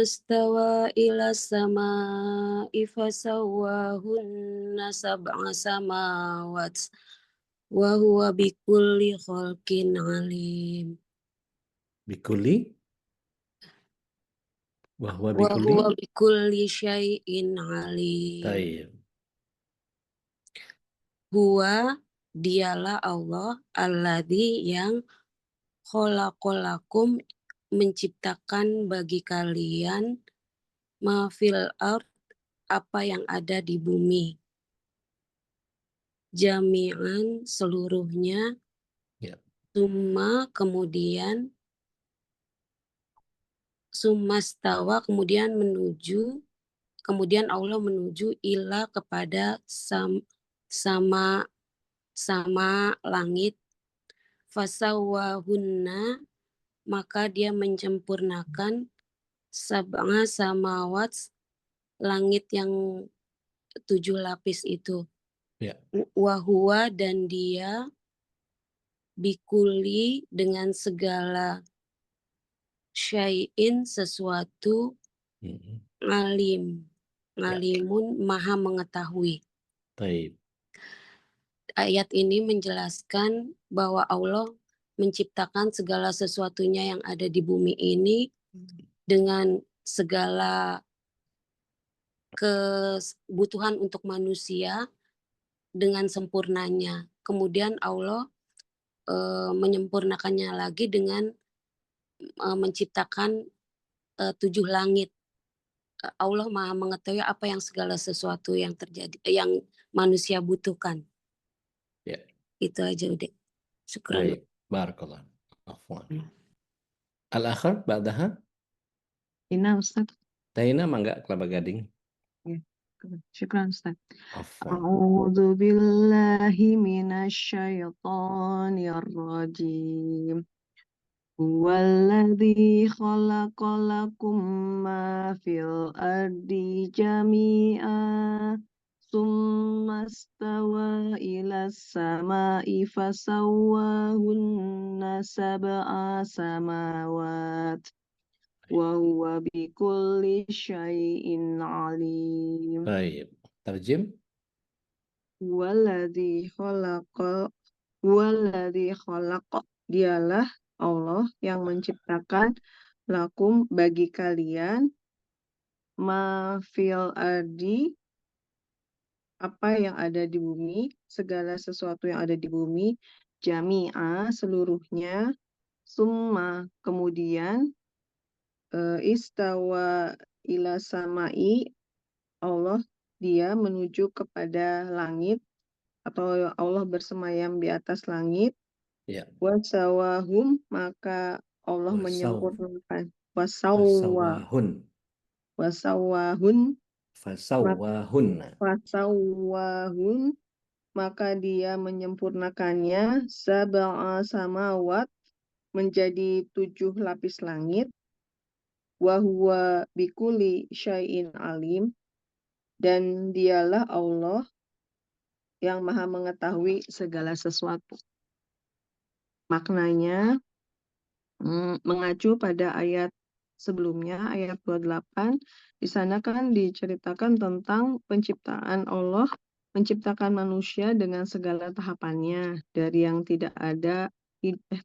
Speaker 8: stawa ila sama'i fasawwahunna sab'a samawat wa huwa bikulli khalqin alim.
Speaker 2: Bikulli? Wa huwa
Speaker 8: bikulli syai'in alim.
Speaker 2: Tayyib.
Speaker 8: Huwa, dialah Allah, alladzi yang khalaqalakum, menciptakan bagi kalian ma fil ard, apa yang ada di bumi. Jami'an seluruhnya,
Speaker 2: Ya.
Speaker 8: kemudian sumastawa kemudian Allah menuju ila kepada sama langit, fasawahunna maka dia menyempurnakan sab'a samawat, langit yang 7 lapis itu.
Speaker 2: Ya.
Speaker 8: Wahua dan dia bikuli dengan segala syai'in sesuatu, ngalimun maha mengetahui.
Speaker 2: Baik.
Speaker 8: Ayat ini menjelaskan bahwa Allah menciptakan segala sesuatunya yang ada di bumi ini dengan segala kebutuhan untuk manusia dengan sempurnanya. Kemudian Allah menyempurnakannya lagi dengan menciptakan 7 langit. Allah Maha mengetahui apa yang segala sesuatu yang terjadi, yang manusia butuhkan.
Speaker 2: Ya.
Speaker 8: Itu aja udah. Syukran.
Speaker 2: Baik. Barakallah. Afwan. Al-akhar ba'daha?
Speaker 7: Ina Ustaz.
Speaker 2: Taina mangga Kelapa Gading.
Speaker 7: Ya. Syukran Ustaz.
Speaker 2: Afwan.
Speaker 7: A'udzu billahi minasyaitonir rajim. Huwallazi khalaqalakum ma fil ardi jami'a summa stawa ila samai fasawwahunna sab'a samawat wa huwa bikulli syai'in alim.
Speaker 2: Baik. Tarjim.
Speaker 7: Huwallazi khalaqa, dialah Allah yang menciptakan lakum bagi kalian ma fil ardi, apa yang ada di bumi, segala sesuatu yang ada di bumi, jami'a seluruhnya, summa kemudian istawa ila samai, Allah dia menuju kepada langit atau Allah bersemayam di atas langit.
Speaker 2: Ya.
Speaker 7: Wasawahum maka Allah menyempurnakan
Speaker 2: Fasawwahun.
Speaker 7: Fasawwahun maka dia menyempurnakannya sab'a samawat menjadi 7 lapis langit. Wahuwa bikuli syai'in alim, dan dialah Allah yang maha mengetahui segala sesuatu. Maknanya mengacu pada ayat sebelumnya, ayat 28, di sana kan diceritakan tentang penciptaan Allah, menciptakan manusia dengan segala tahapannya, dari yang tidak ada,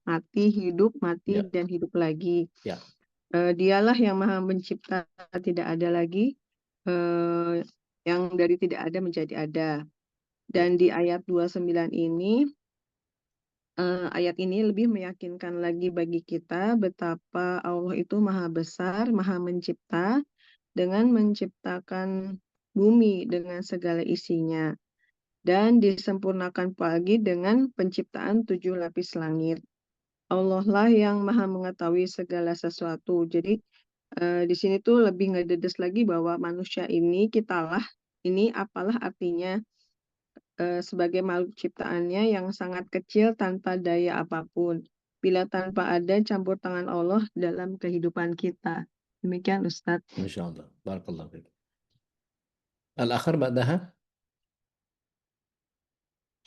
Speaker 7: mati, hidup, mati,
Speaker 2: Ya.
Speaker 7: dan hidup lagi.
Speaker 2: Ya.
Speaker 7: Dialah yang maha mencipta tidak ada lagi, yang dari tidak ada menjadi ada. Dan di ayat 29 ini, ayat ini lebih meyakinkan lagi bagi kita betapa Allah itu maha besar, maha mencipta, dengan menciptakan bumi dengan segala isinya. Dan disempurnakan lagi dengan penciptaan 7 lapis langit. Allah lah yang maha mengetahui segala sesuatu. Jadi di sini tuh lebih ngededes lagi bahwa manusia ini, kitalah, ini apalah artinya sebagai makhluk ciptaannya yang sangat kecil tanpa daya apapun. Bila tanpa ada campur tangan Allah dalam kehidupan kita. Demikian Ustadz.
Speaker 2: Masya Allah. Barakallah. Al-akhar ba'daha?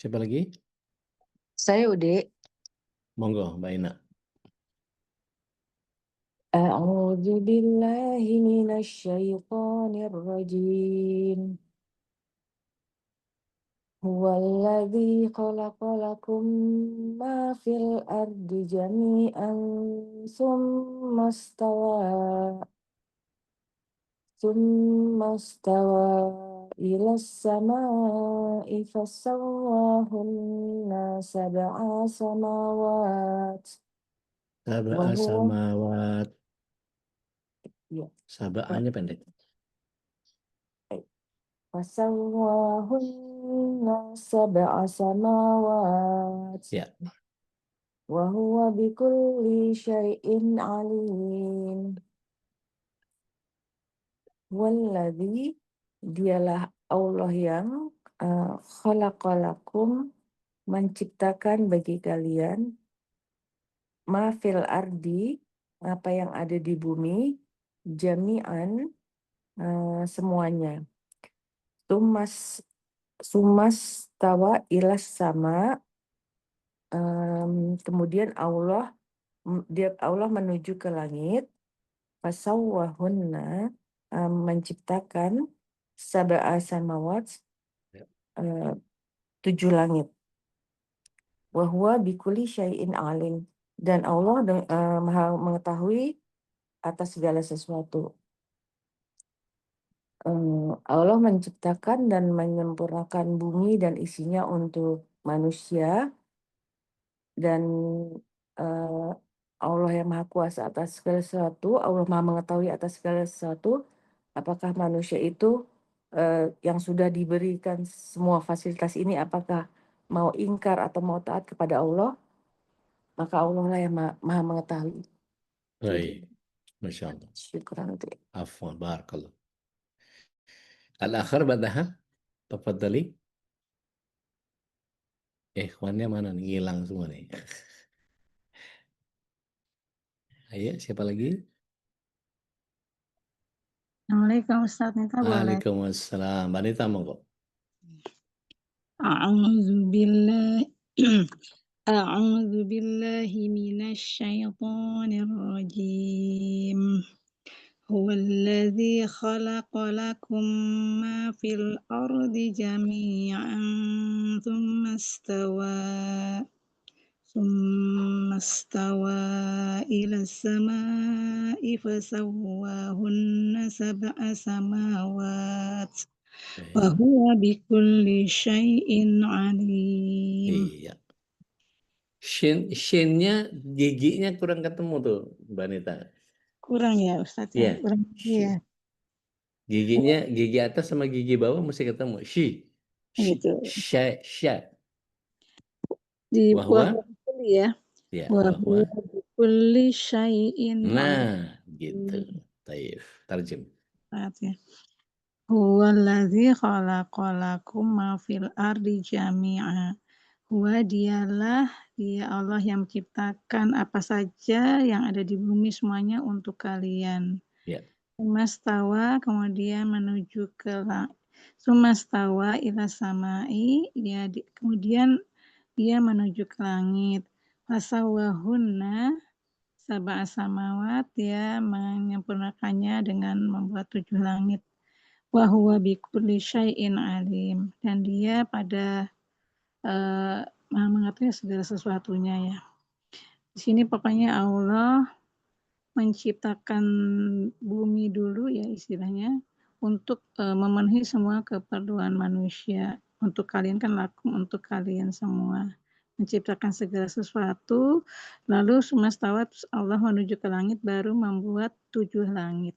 Speaker 2: Siapa lagi?
Speaker 5: Saya Ude.
Speaker 2: Monggo, Mbak Ina.
Speaker 9: A'udzu billahi minasyaitonir rajim. Huwallazi khalaqalakum ma fil ardi jami'an tsumma stawa ila samai fasawwahunna sab'a samawat
Speaker 2: Sab'a
Speaker 9: wa huwa
Speaker 2: samawat.
Speaker 9: ya
Speaker 2: Sab'anya pendek.
Speaker 9: fasawwahunna sab'a samawat
Speaker 2: Ya.
Speaker 9: wa huwa bikulli syai'in alim. Walladzi, dialah Allah yang khalaqalakum, menciptakan bagi kalian, ma fil ardi, apa yang ada di bumi, jami'an, semuanya. Sumas tawa ilas sama, kemudian Allah menuju ke langit, fasawwahunna, menciptakan sab'a samawat, 7 langit. Wa huwa bikulli syai'in alim, dan Allah maha mengetahui atas segala sesuatu. Allah menciptakan dan menyempurnakan bumi dan isinya untuk manusia, dan Allah yang maha kuasa atas segala sesuatu, Allah maha mengetahui atas segala sesuatu. Apakah manusia itu yang sudah diberikan semua fasilitas ini, apakah mau ingkar atau mau taat kepada Allah, maka Allah lah yang maha mengetahui.
Speaker 2: Baik. Masya Allah.
Speaker 9: Syukran.
Speaker 2: Afwan, barakallah. Al-akhir ba'daha, tafadhali. Ikhwannya mana nih? Hilang semua nih. Ayo, siapa lagi?
Speaker 10: Assalamualaikum Ustaz, minta boleh.
Speaker 2: Waalaikumsalam. Mbak Nita monggo.
Speaker 10: A'udzu billahi minasy syaithanir rajim. Huwallazi khalaqa lakum ma fil ardi jami'an tsumma istawa ila samai fasawwahunna sab'a samawat wa huwa bikulli syai'in alim.
Speaker 2: Iya. Shin-nya giginya kurang ketemu tuh, Mbak Nita.
Speaker 10: Kurang ya Ustaz ya?
Speaker 2: Iya.
Speaker 10: Kurang ya.
Speaker 2: Giginya, gigi atas sama gigi bawah mesti ketemu.
Speaker 10: Gitu.
Speaker 2: Sya.
Speaker 10: Di
Speaker 2: Wahwa?
Speaker 10: ya.
Speaker 2: Ya,
Speaker 10: Wa
Speaker 2: wahwa.
Speaker 10: huwa bikulli syai'in
Speaker 2: Nah, gitu. Taif. Tarjem.
Speaker 10: ya. Huwallazi khalaqalakum ma fil ardi jami'a. Huwa dialah, dia Allah yang menciptakan apa saja yang ada di bumi semuanya untuk kalian.
Speaker 2: Ya.
Speaker 10: Sumastawa, kemudian menuju ke Sumastawa ila samai, kemudian dia menuju ke langit. Fasawahunna sab'a samawat, dia menyempurnakannya dengan membuat 7 langit. Wa huwa bikulli syai'in alim, dan dia pada maha mengetahui segala sesuatunya ya. Di sini pokoknya Allah menciptakan bumi dulu ya istilahnya untuk memenuhi semua keperluan manusia. Untuk kalian kan lakum untuk kalian semua. Menciptakan segala sesuatu, lalu semestawat Allah menuju ke langit baru membuat 7 langit.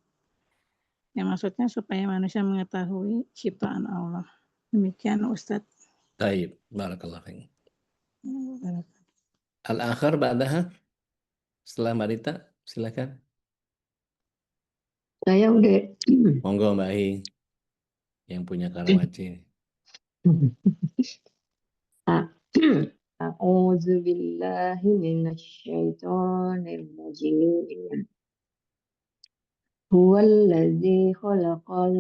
Speaker 10: Yang maksudnya supaya manusia mengetahui ciptaan Allah. Demikian Ustadz.
Speaker 2: Taib. Barakallah. Al-akhir ba'daha. Setelah Mbak Nita, silakan.
Speaker 4: Saya udah.
Speaker 2: Monggo Mbak Hi. Yang punya Karawaci.
Speaker 4: A'udzu billahi minasy syaithanir rajim. Huwallazi khalaqa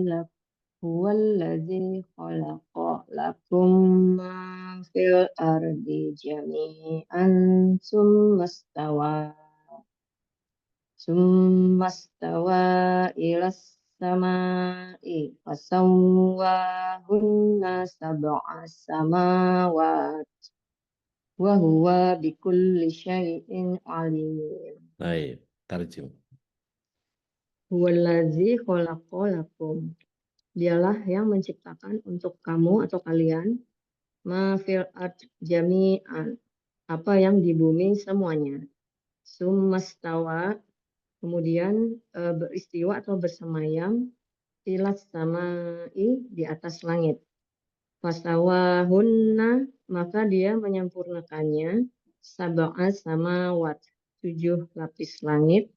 Speaker 4: lakum ma fil ardi jami'an summastawa ilas samai fasawwahunna sab'a samawat wa huwa bikulli syai'in alim.
Speaker 2: Baik, tarjum.
Speaker 4: Huwallazi khalaqalakum, dialah yang menciptakan untuk kamu atau kalian ma fil ard jami'an, apa yang di bumi semuanya. Summastawa, kemudian beristiwa atau bersemayam, ilas samai, di atas langit. Fasawahunna, maka dia menyempurnakannya, sab'a samawat, 7 lapis langit,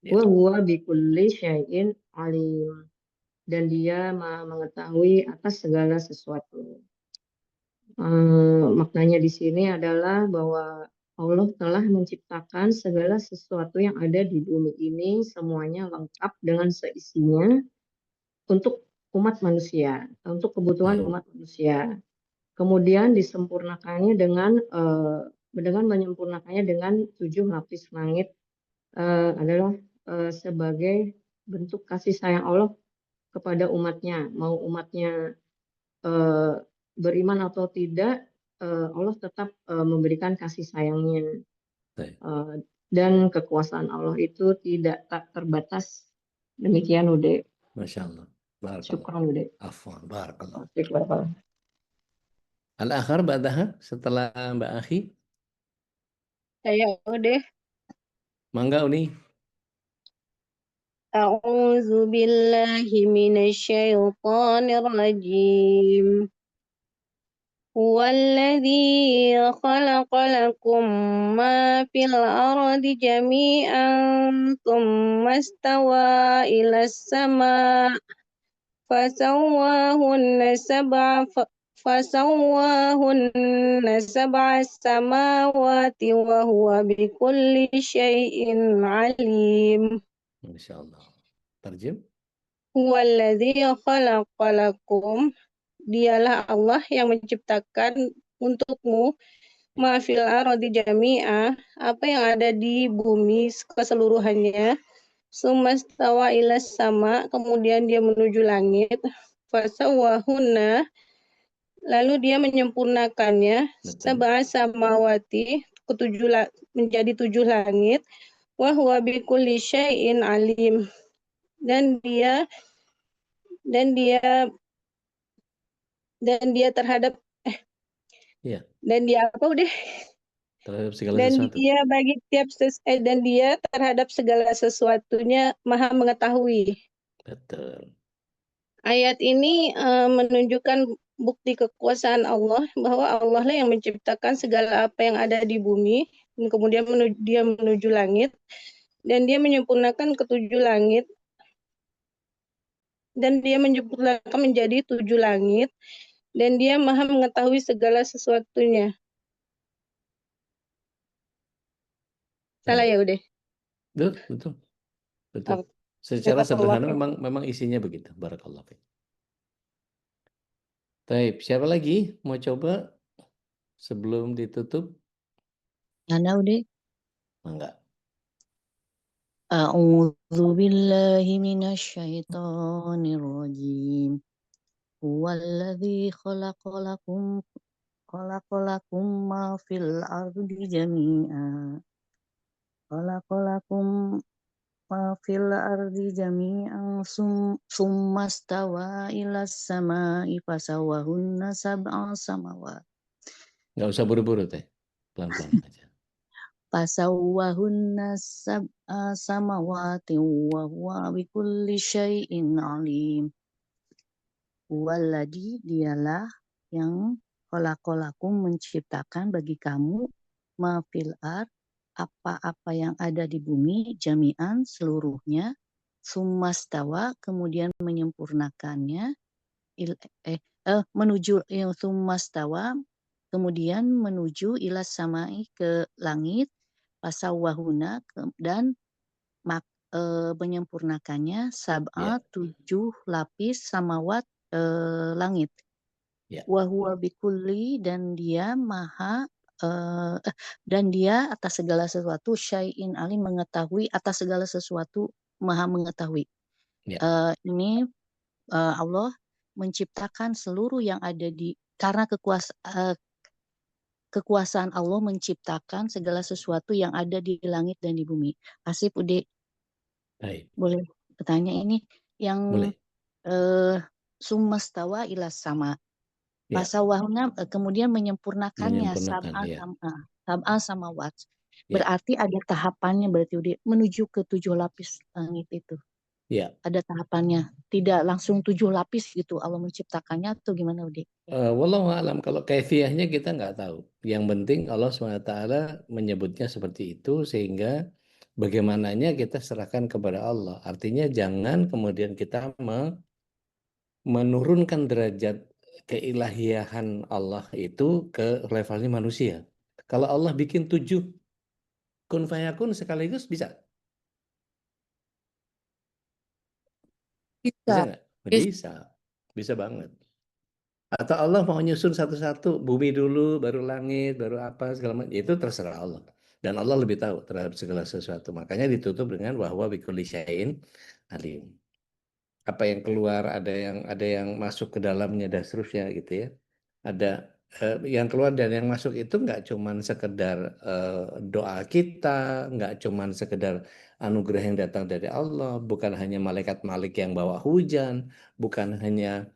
Speaker 4: wa huwa bikulli syai'in alim, dan dia maha mengetahui atas segala sesuatu. Maknanya di sini adalah bahwa Allah telah menciptakan segala sesuatu yang ada di bumi ini, semuanya lengkap dengan seisinya untuk umat manusia, untuk kebutuhan umat manusia. Kemudian disempurnakannya dengan menyempurnakannya dengan 7 lapis langit adalah sebagai bentuk kasih sayang Allah kepada umatnya. Mau umatnya beriman atau tidak, Allah tetap memberikan kasih sayangnya. Dan kekuasaan Allah itu tidak tak terbatas. Demikian Ude.
Speaker 2: Masya Allah.
Speaker 4: Syukran Ude.
Speaker 2: Afwan, barakallah.
Speaker 4: Barakallah.
Speaker 2: Al-akhar ba'daha, setelah Mbak Akhi.
Speaker 8: Saya Ude.
Speaker 2: Mangga Uni.
Speaker 8: A'udzu billahi minasyaitonir rajim. Huwallazi khalaqa lakum ma fil ardi jami'an tsumma istawa ilas sama' fasawwahunna sab'a samawati wa huwa bikulli syai'in alim.
Speaker 2: Masya Allah. Tarjim.
Speaker 8: Huwallazi khalaqa lakum, dialah Allah yang menciptakan untukmu ma fil ardi jami'a, apa yang ada di bumi keseluruhannya. Sumastawa ilas sama, kemudian dia menuju langit. Fasawahunna, lalu dia menyempurnakannya. Sab'a samawati, menjadi 7 langit. Wa huwa bikulli syai'in alim, dan dia terhadap dan dia apa udah
Speaker 2: terhadap segala
Speaker 8: dan
Speaker 2: sesuatu.
Speaker 8: dia bagi tiap dan dia terhadap segala sesuatunya maha mengetahui.
Speaker 2: Betul.
Speaker 8: Ayat ini menunjukkan bukti kekuasaan Allah, bahwa Allah lah yang menciptakan segala apa yang ada di bumi, dan kemudian dia menuju langit, dan dia menyempurnakan ketujuh langit, dan dia menyempurnakan menjadi 7 langit, dan dia maha mengetahui segala sesuatunya. Salah ya udah.
Speaker 2: Betul. Secara sederhana memang isinya begitu. Barakallah. Baik, siapa lagi mau coba sebelum ditutup?
Speaker 11: Ana udah.
Speaker 2: Enggak.
Speaker 11: A'udzu billahi minasyaitonir rajim. Huwallazi khalaqalakum ma fil ardi jami'a. Khalaqalakum ma fil ardi jami'an summa stawa ilas sama'i fasawwahunna sab'a samawat.
Speaker 2: Enggak usah buru-buru teh. Pelan-pelan aja.
Speaker 11: Fasawwahunna sab'a samawati wa huwa bikulli syai'in alim. Walladzi, dialah yang khalaqalakum menciptakan bagi kamu ma fil ard, apa-apa yang ada di bumi, jami'an seluruhnya, summastawa, kemudian menyempurnakannya, summastawa, kemudian menuju ilas samai, ke langit, pasawahuna, dan menyempurnakannya, sab'a, 7 lapis samawat, langit. Wa huwa bikulli, dan dia maha dan dia atas segala sesuatu, syai'in alim, mengetahui atas segala sesuatu, maha mengetahui. Ini Allah menciptakan seluruh yang ada karena kekuasaan Allah menciptakan segala sesuatu yang ada di langit dan di bumi. Asif Ude, boleh bertanya ini yang summastawa ilas sama. Pasawahuna, kemudian menyempurnakannya sab'a samawat.
Speaker 2: Ya,
Speaker 11: Berarti ada tahapannya berarti Udi, menuju ke 7 lapis langit itu.
Speaker 2: ya.
Speaker 11: Ada tahapannya. Tidak langsung 7 lapis gitu Allah menciptakannya atau gimana Udi?
Speaker 2: Wallahu alam, kalau kaifiahnya kita nggak tahu. Yang penting Allah SWT menyebutnya seperti itu sehingga bagaimananya kita serahkan kepada Allah. Artinya jangan kemudian kita menurunkan derajat keilahiahan Allah itu ke levelnya manusia. Kalau Allah bikin 7 kun fayakun sekaligus bisa
Speaker 3: Bisa.
Speaker 2: nggak? Bisa banget. Atau Allah mau nyusun satu-satu, bumi dulu, baru langit, baru apa segala macam, itu terserah Allah. Dan Allah lebih tahu terhadap segala sesuatu. Makanya ditutup dengan bahwa bikulli syai'in alim. Apa yang keluar, ada yang masuk ke dalamnya dan seterusnya gitu ya. Ada yang keluar dan yang masuk itu nggak cuman sekedar doa kita, nggak cuman sekedar anugerah yang datang dari Allah, bukan hanya malaikat-malik yang bawa hujan, bukan hanya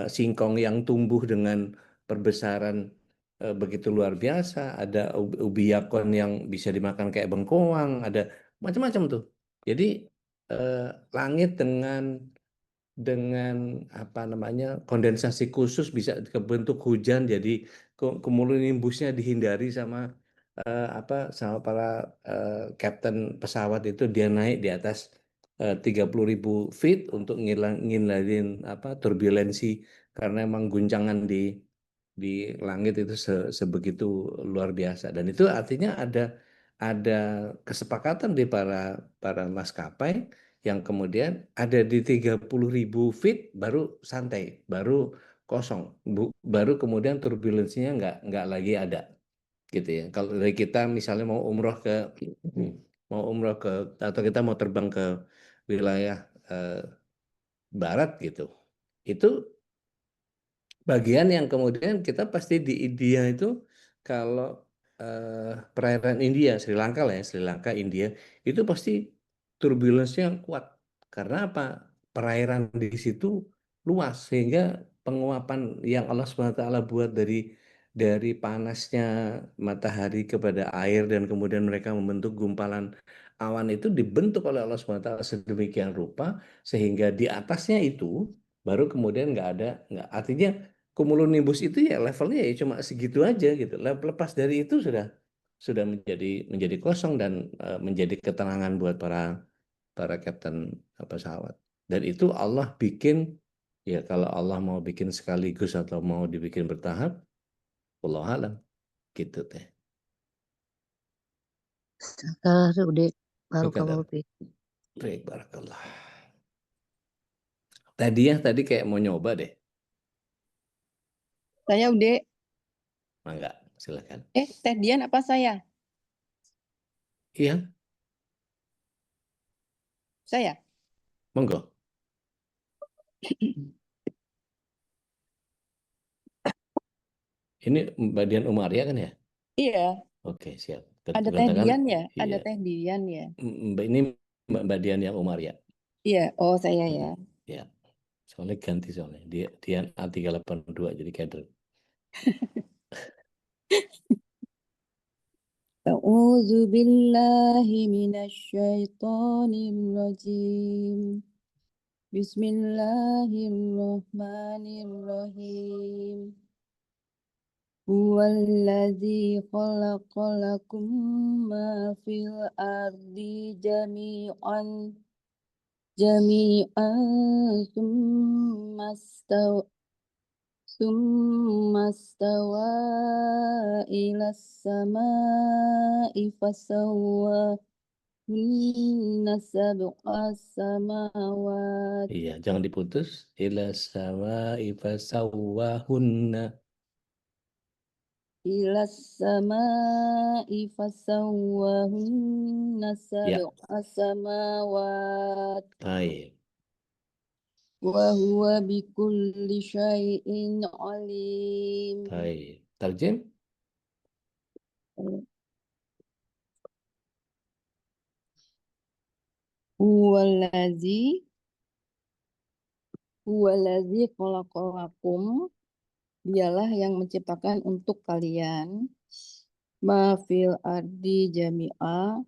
Speaker 2: singkong yang tumbuh dengan perbesaran begitu luar biasa, ada ubiyakon yang bisa dimakan kayak bengkoang, ada macam-macam tuh. Jadi langit dengan apa namanya kondensasi khusus bisa kebentuk hujan, jadi cumulonimbusnya dihindari sama sama para kapten pesawat itu, dia naik di atas 30.000 feet untuk ngilangin turbulensi karena emang guncangan di langit itu sebegitu luar biasa. Dan itu artinya ada kesepakatan di para maskapai yang kemudian ada di 30.000 feet baru santai, baru kosong, baru kemudian turbulensinya nggak lagi ada gitu ya. Kalau dari kita misalnya mau umroh ke atau kita mau terbang ke wilayah barat gitu, itu bagian yang kemudian kita pasti di India itu, kalau perairan India, Sri Lanka lah ya, Sri Lanka, India, itu pasti turbulensinya kuat. Karena apa? Perairan di situ luas, sehingga penguapan yang Allah SWT buat dari panasnya matahari kepada air, dan kemudian mereka membentuk gumpalan awan, itu dibentuk oleh Allah SWT sedemikian rupa, sehingga di atasnya itu baru kemudian nggak artinya cumulonimbus itu ya levelnya ya cuma segitu aja gitu. Lepas dari itu sudah menjadi kosong dan menjadi ketenangan buat para kapten pesawat. Dan itu Allah bikin, ya kalau Allah mau bikin sekaligus atau mau dibikin bertahap, wallahu alam gitu teh.
Speaker 11: Udah baru
Speaker 2: Oke,
Speaker 11: kalau
Speaker 2: baik, barakallah. Tadi kayak mau nyoba deh.
Speaker 12: Saya udah.
Speaker 2: Mangga, silakan.
Speaker 12: Teh Dian apa saya?
Speaker 2: Iya,
Speaker 12: Saya.
Speaker 2: monggo. Ini Mbak Dian Umaria kan ya?
Speaker 12: Iya.
Speaker 2: Oke, siap.
Speaker 12: Ada Teh Dian ya?
Speaker 2: Iya.
Speaker 12: Ada Teh Dian ya?
Speaker 2: Ini Mbak Dian yang Umaria.
Speaker 12: Iya. Oh, saya ya.
Speaker 2: Ya, soalnya ganti soalnya. Dian A382 jadi kader.
Speaker 12: A'udzu billahi minasyaitonir rajim. Bismillahirrahmanirrahim. Huwallazi khalaqalakum ma fil ardi jami'an summa stawa ilas sama'i fasawwahunna sab'a samawat.
Speaker 2: Iya, jangan diputus. Ila sama'i fasawwahunna.
Speaker 12: Ilas sama'i fasawwahunna
Speaker 2: Ya,
Speaker 12: sab'a samawat.
Speaker 2: baik.
Speaker 12: Wa huwa bikulli syai'in alim.
Speaker 2: Baik. Tarjem? Huwallazi khalaqalakum, dialah yang menciptakan untuk kalian
Speaker 12: ma fil ardi jami'a,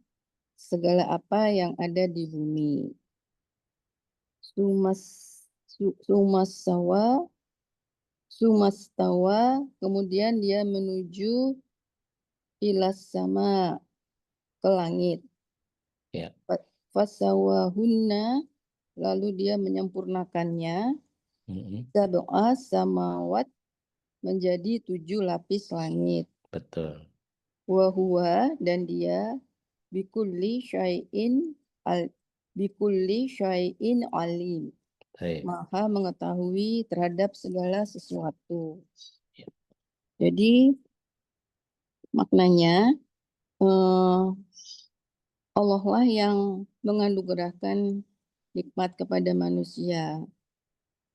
Speaker 12: segala apa yang ada di bumi. Sumastawa, kemudian dia menuju ilas sama, ke langit.
Speaker 2: Ya.
Speaker 12: Fasawahunna, lalu dia menyempurnakannya. Sab'a samawat, menjadi 7 lapis langit.
Speaker 2: Betul.
Speaker 12: Wa huwa, dan dia bikulli syai'in alim.
Speaker 2: Baik.
Speaker 12: Maha mengetahui terhadap segala sesuatu. Jadi maknanya Allah lah yang menganugerahkan nikmat kepada manusia.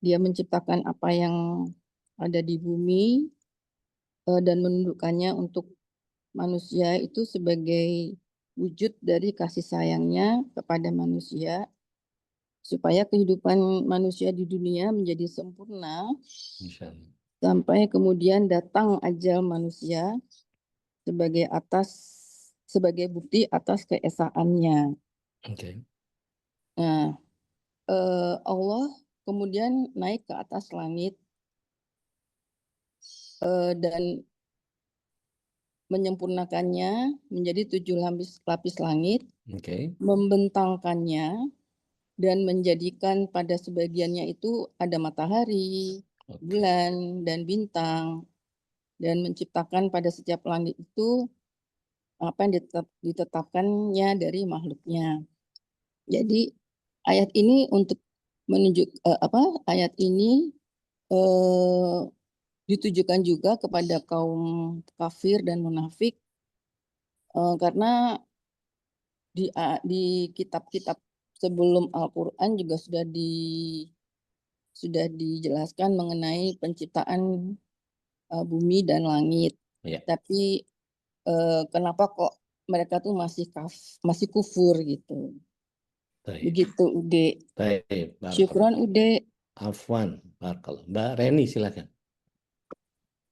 Speaker 12: Dia menciptakan apa yang ada di bumi dan menundukkannya untuk manusia itu sebagai wujud dari kasih sayangnya kepada manusia, supaya kehidupan manusia di dunia menjadi sempurna sampai kemudian datang ajal manusia sebagai bukti atas keesaannya. Nah, Allah kemudian naik ke atas langit dan menyempurnakannya menjadi 7 lapis langit, membentangkannya dan menjadikan pada sebagiannya itu ada matahari, bulan, dan bintang, dan menciptakan pada setiap langit itu apa yang ditetapkannya dari makhluknya. Jadi ayat ini untuk ayat ini ditujukan juga kepada kaum kafir dan munafik karena di kitab-kitab sebelum Al-Quran juga sudah dijelaskan mengenai penciptaan bumi dan langit. Tapi kenapa kok mereka tuh masih kufur gitu. Begitu Ude. Syukron Ude.
Speaker 2: Afwan, barakallah. Mbak Reni silakan.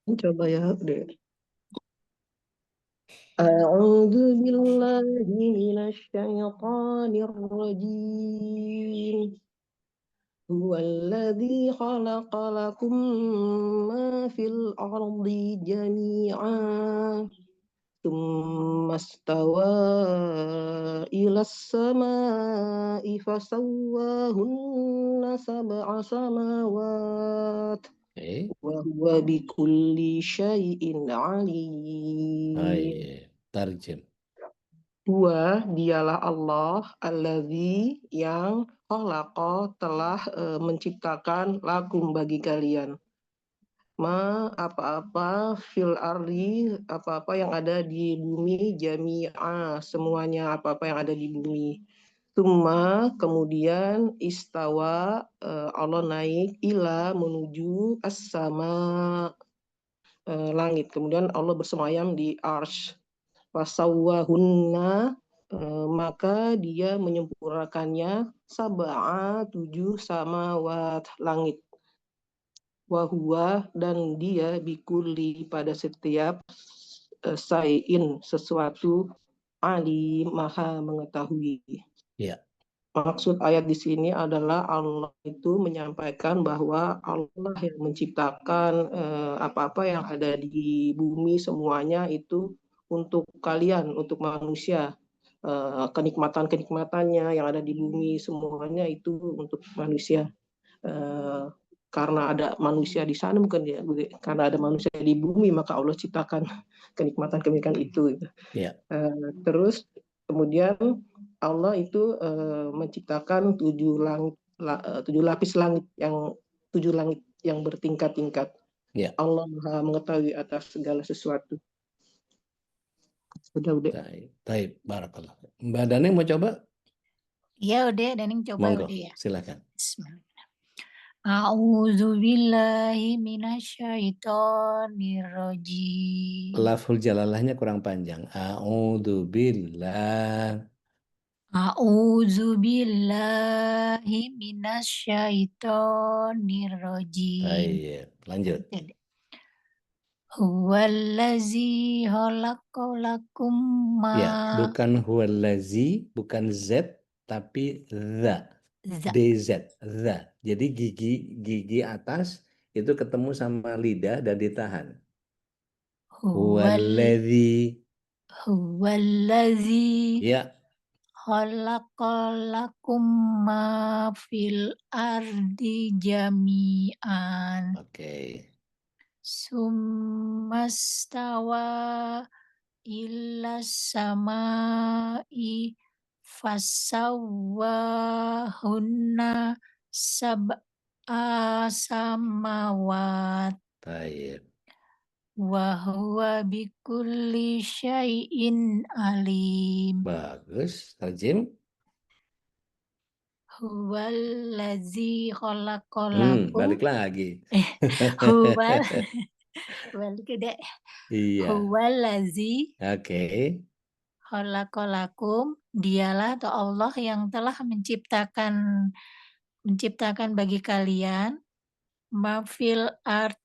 Speaker 4: Coba ya Ude. A'udzu billahi minasy syaithanir rajim. Huwallazi khalaqa lakum ma fil ardi jami'an. Tsumma stawa ilas sama'i fasawwahunna sab'a samawat. Wa huwa bikulli syai'in alim.
Speaker 2: Baik, tarjem.
Speaker 4: Huwa, dialah Allah, allazi yang khalaqa telah menciptakan lakum bagi kalian. Apa-apa fil ardi, apa-apa yang ada di bumi, jami'a, semuanya apa-apa yang ada di bumi. Tsumma, kemudian istawa, Allah naik, ila menuju as-sama, langit. Kemudian Allah bersemayam di arsy. Fasawwahunna, maka dia menyempurnakannya sab'a 7 samawat langit. Wahuwa, dan dia bikulli pada setiap sayin sesuatu, alim maha mengetahui. Maksud ayat di sini adalah Allah itu menyampaikan bahwa Allah yang menciptakan apa-apa yang ada di bumi semuanya itu untuk kalian, untuk manusia. Kenikmatan-kenikmatannya yang ada di bumi semuanya itu untuk manusia. Karena ada manusia di sana, bukan ya, karena ada manusia di bumi maka Allah ciptakan kenikmatan-kenikmatan itu. Terus kemudian Allah itu menciptakan 7 lapis langit yang 7 langit yang bertingkat-tingkat. Allah Maha mengetahui atas segala sesuatu. Udah.
Speaker 2: Baik, barakallah. Mbak Daneng mau coba?
Speaker 13: Iya, Ude, Daneng coba.
Speaker 2: Monggo,
Speaker 13: Ude ya.
Speaker 2: silakan.
Speaker 13: Bismillah. A'udzu billahi minasyaitonir rajim.
Speaker 2: Lafzul jalalahnya kurang panjang. A'udzu billah.
Speaker 13: A'udzu billahi minasyaitonir rajim.
Speaker 2: Baik, lanjut.
Speaker 13: Huwallazi khalaqalakum
Speaker 2: Ya,
Speaker 13: ma
Speaker 2: bukan huwallazi, bukan Z, tapi the.
Speaker 13: za
Speaker 2: DZ, the. Jadi gigi atas itu ketemu sama lidah dan ditahan. Huwallazi.
Speaker 13: huwallazi
Speaker 2: Ya,
Speaker 13: khalaqalakum ma fil ardi jami'an
Speaker 2: oke.
Speaker 13: summastawa illa samai fasawwahunna sab'a samawat
Speaker 2: Baik.
Speaker 13: wa huwa bikulli syai'in alim.
Speaker 2: Bagus, Tarjim.
Speaker 13: Huwallazi khalaqalakum
Speaker 2: Balik lagi.
Speaker 13: huwal balik ke dek.
Speaker 2: Iya.
Speaker 13: Huwallazi
Speaker 2: Oke.
Speaker 13: khalaqalakum, dialah atau Allah yang telah menciptakan bagi kalian mafil art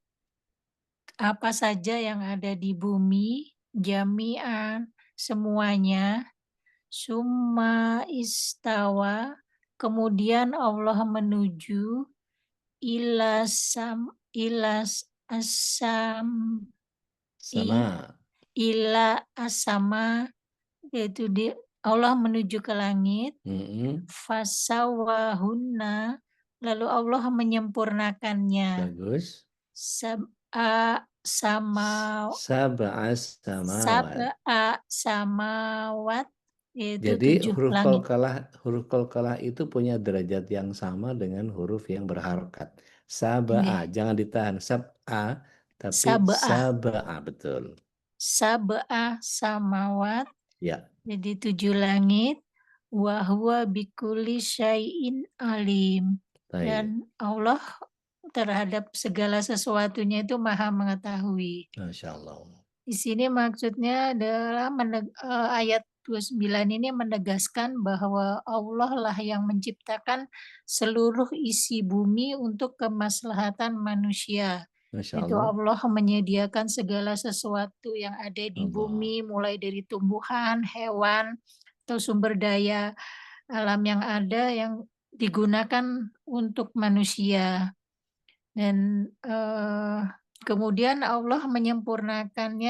Speaker 13: apa saja yang ada di bumi, jami'an semuanya, summa istawa, kemudian Allah menuju ilas asam
Speaker 2: Sama.
Speaker 13: ila asama, yaitu Allah menuju ke langit, fasawahunna, lalu Allah menyempurnakannya.
Speaker 2: Bagus.
Speaker 13: Sab'a samawat, yaitu
Speaker 2: Jadi
Speaker 13: 7
Speaker 2: huruf
Speaker 13: langit.
Speaker 2: qalqalah itu punya derajat yang sama dengan huruf yang berharokat. Sab'a, jangan ditahan. Sab'a, tapi sab'a, betul.
Speaker 13: Sab'a samawat,
Speaker 2: Ya.
Speaker 13: jadi 7 langit. Wa huwa bikulli syai'in alim. Dan Allah terhadap segala sesuatunya itu maha mengetahui.
Speaker 2: Masya Allah.
Speaker 13: Di sini maksudnya adalah ayat 29 ini menegaskan bahwa Allah lah yang menciptakan seluruh isi bumi untuk kemaslahatan manusia.
Speaker 2: Masya
Speaker 13: Itu
Speaker 2: Allah.
Speaker 13: Allah menyediakan segala sesuatu yang ada di bumi, mulai dari tumbuhan, hewan, atau sumber daya alam yang ada yang digunakan untuk manusia. Dan kemudian Allah menyempurnakan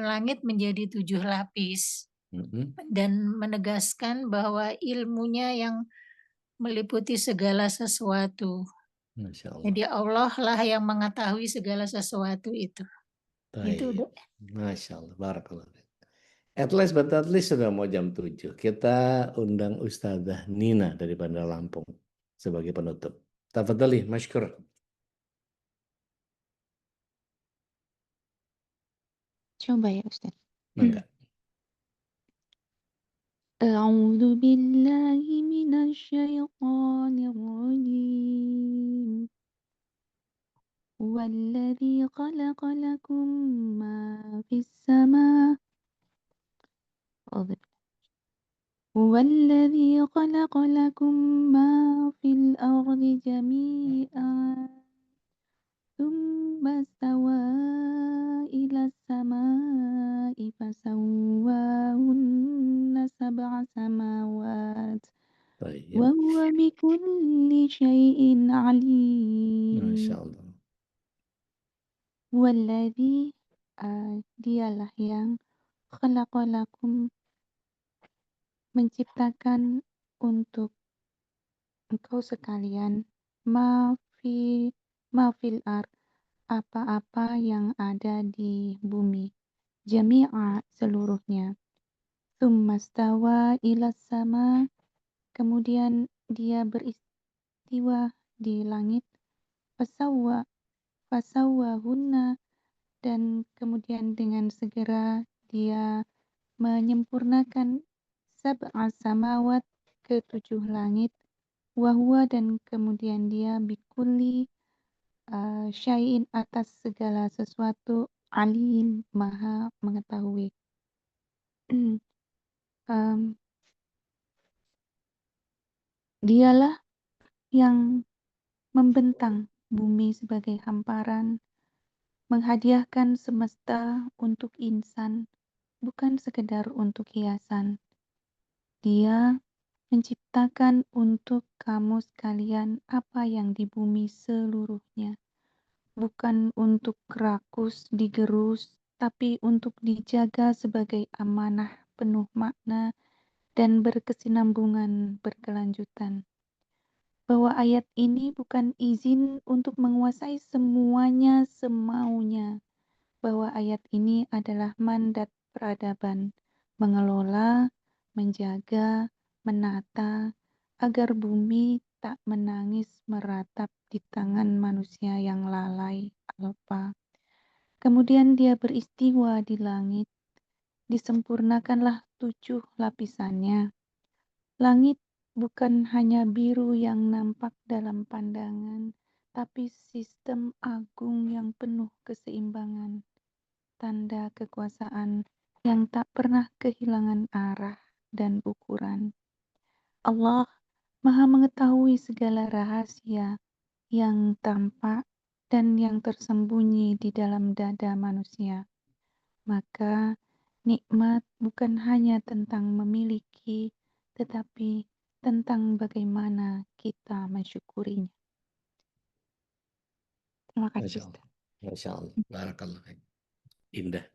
Speaker 13: langit menjadi 7 lapis. Dan menegaskan bahwa ilmunya yang meliputi segala sesuatu.
Speaker 2: Masya Allah.
Speaker 13: Jadi Allah lah yang mengetahui segala sesuatu itu. Itu
Speaker 2: Baik. Masya Allah. Barakallah. At least sudah mau jam 7. Kita undang Ustazah Nina dari Bandar Lampung sebagai penutup. Tafadhali, masykur.
Speaker 14: Coba ya Ustaz.
Speaker 2: Enggak.
Speaker 14: A'udzu billahi minasyaitonir rajim. Walladzi khalaqa lakum ma fis sama. Walladzi khalaqa lakum ma fil ardi jami'an. Tsumma stawa ila samai fasawwahunna sab'a samawat. Wa huwa bikulli syai'in alim.
Speaker 2: Masya Allah.
Speaker 14: Walladzi, dialah yang khalaqalakum, menciptakan untuk engkau sekalian ma fil ard, apa-apa yang ada di bumi, jami'a, seluruhnya. Tsumma stawa ila sama, kemudian dia beristiwa di langit, fasawwahunna, dan kemudian dengan segera dia menyempurnakan sab'a samawat, ke-7 langit, wahwa, dan kemudian dia bikulli syai'in, atas segala sesuatu, alim, maha mengetahui. Dialah yang membentang bumi sebagai hamparan, menghadiahkan semesta untuk insan, bukan sekedar untuk hiasan. Dia menciptakan untuk kamu sekalian apa yang di bumi seluruhnya, bukan untuk rakus digerus, tapi untuk dijaga sebagai amanah penuh makna dan berkesinambungan berkelanjutan. Bahwa ayat ini bukan izin untuk menguasai semuanya semaunya, bahwa ayat ini adalah mandat peradaban, mengelola, menjaga, menata, agar bumi tak menangis meratap di tangan manusia yang lalai alpa. Kemudian dia beristiwa di langit, disempurnakanlah 7 lapisannya. Langit bukan hanya biru yang nampak dalam pandangan, tapi sistem agung yang penuh keseimbangan, tanda kekuasaan yang tak pernah kehilangan arah dan ukuran. Allah Maha mengetahui segala rahasia yang tampak dan yang tersembunyi di dalam dada manusia. Maka nikmat bukan hanya tentang memiliki, tetapi tentang bagaimana kita mensyukurinya. Terima kasih.
Speaker 2: Masya Allah. Masya Allah. Barakallah. Indah.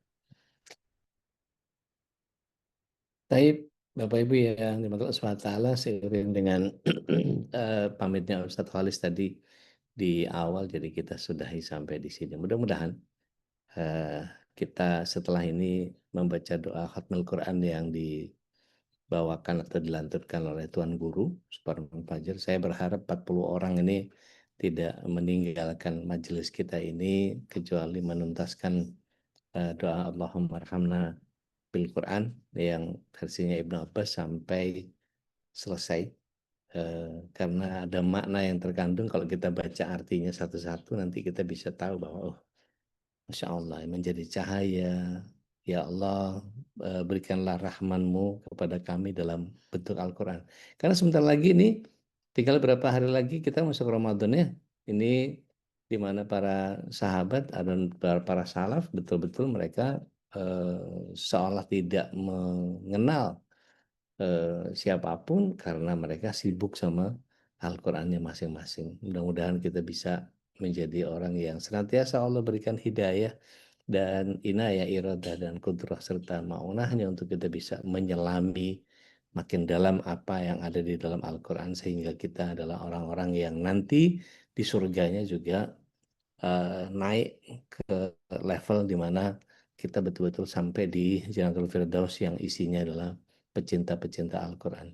Speaker 2: Taib, Bapak Ibu yang dimaksud Allah SWT, seiring dengan pamitnya Ustadz Khalis tadi di awal, jadi kita sudahi sampai di sini. Mudah-mudahan kita setelah ini membaca doa khatmul Quran yang dibawakan atau dilanturkan oleh Tuan Guru Suparman Fajar. Saya berharap 40 orang ini tidak meninggalkan majelis kita ini kecuali menuntaskan doa Allahumma arhamna bil Quran yang versinya Ibnu Abbas sampai selesai, karena ada makna yang terkandung. Kalau kita baca artinya satu-satu nanti kita bisa tahu bahwa oh, Masya Allah, menjadi cahaya. Ya Allah, berikanlah rahman-Mu kepada kami dalam bentuk Al-Quran. Karena sebentar lagi nih, tinggal beberapa hari lagi kita masuk Ramadan ya. Ini di mana para sahabat dan para salaf betul-betul mereka seolah tidak mengenal siapapun karena mereka sibuk sama Al-Qurannya masing-masing. Mudah-mudahan kita bisa menjadi orang yang senantiasa Allah berikan hidayah dan inayah, iradah dan kudrah serta maunahnya untuk kita bisa menyelami makin dalam apa yang ada di dalam Al-Quran, sehingga kita adalah orang-orang yang nanti di surganya juga naik ke level di mana kita betul-betul sampai di Jannatul Firdaus yang isinya adalah pecinta-pecinta Al-Quran.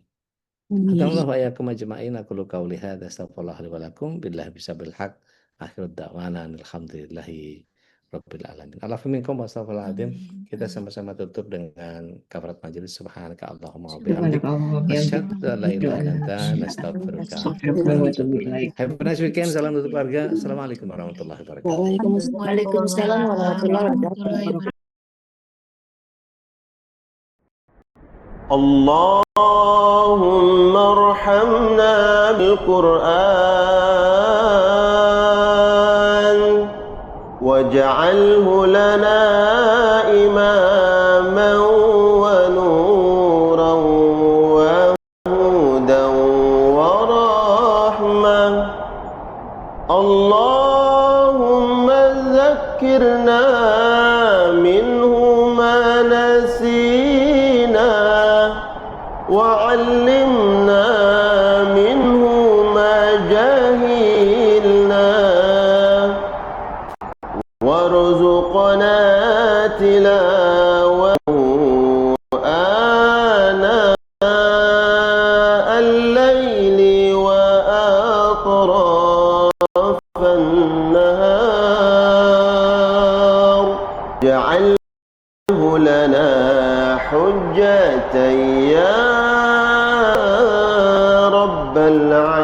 Speaker 2: Alhamdulillah wa yakum ajma'in, aqulu qawli hadza astaghfirullah li wa lakum billahi bisabil haq akhir da'wana alhamdulillahi rabbil alamin. Alhamdulillah wa astaghfirullahaladzim. Kita sama-sama tutup dengan kafarat majelis. Subhanaka Allahumma wa bihamdik asyhadu an la ilaha illa anta nastaghfiruka wa natubu ilaik. Have a nice weekend. Salam untuk keluarga. Assalamualaikum warahmatullahi wabarakatuh.
Speaker 3: Waalaikumsalam warahmatullahi wabarakatuh.
Speaker 15: اللهم ارحمنا بالقرآن واجعله لنا إماما ونورا وهدى ورحمة. اللهم ذكرنا منه ما نسينا وعلمنا منه ما جهلنا وارزقنا تلاوته آناء الليل وأطراف النهار. اجعله لنا حجة يا رب العالمين.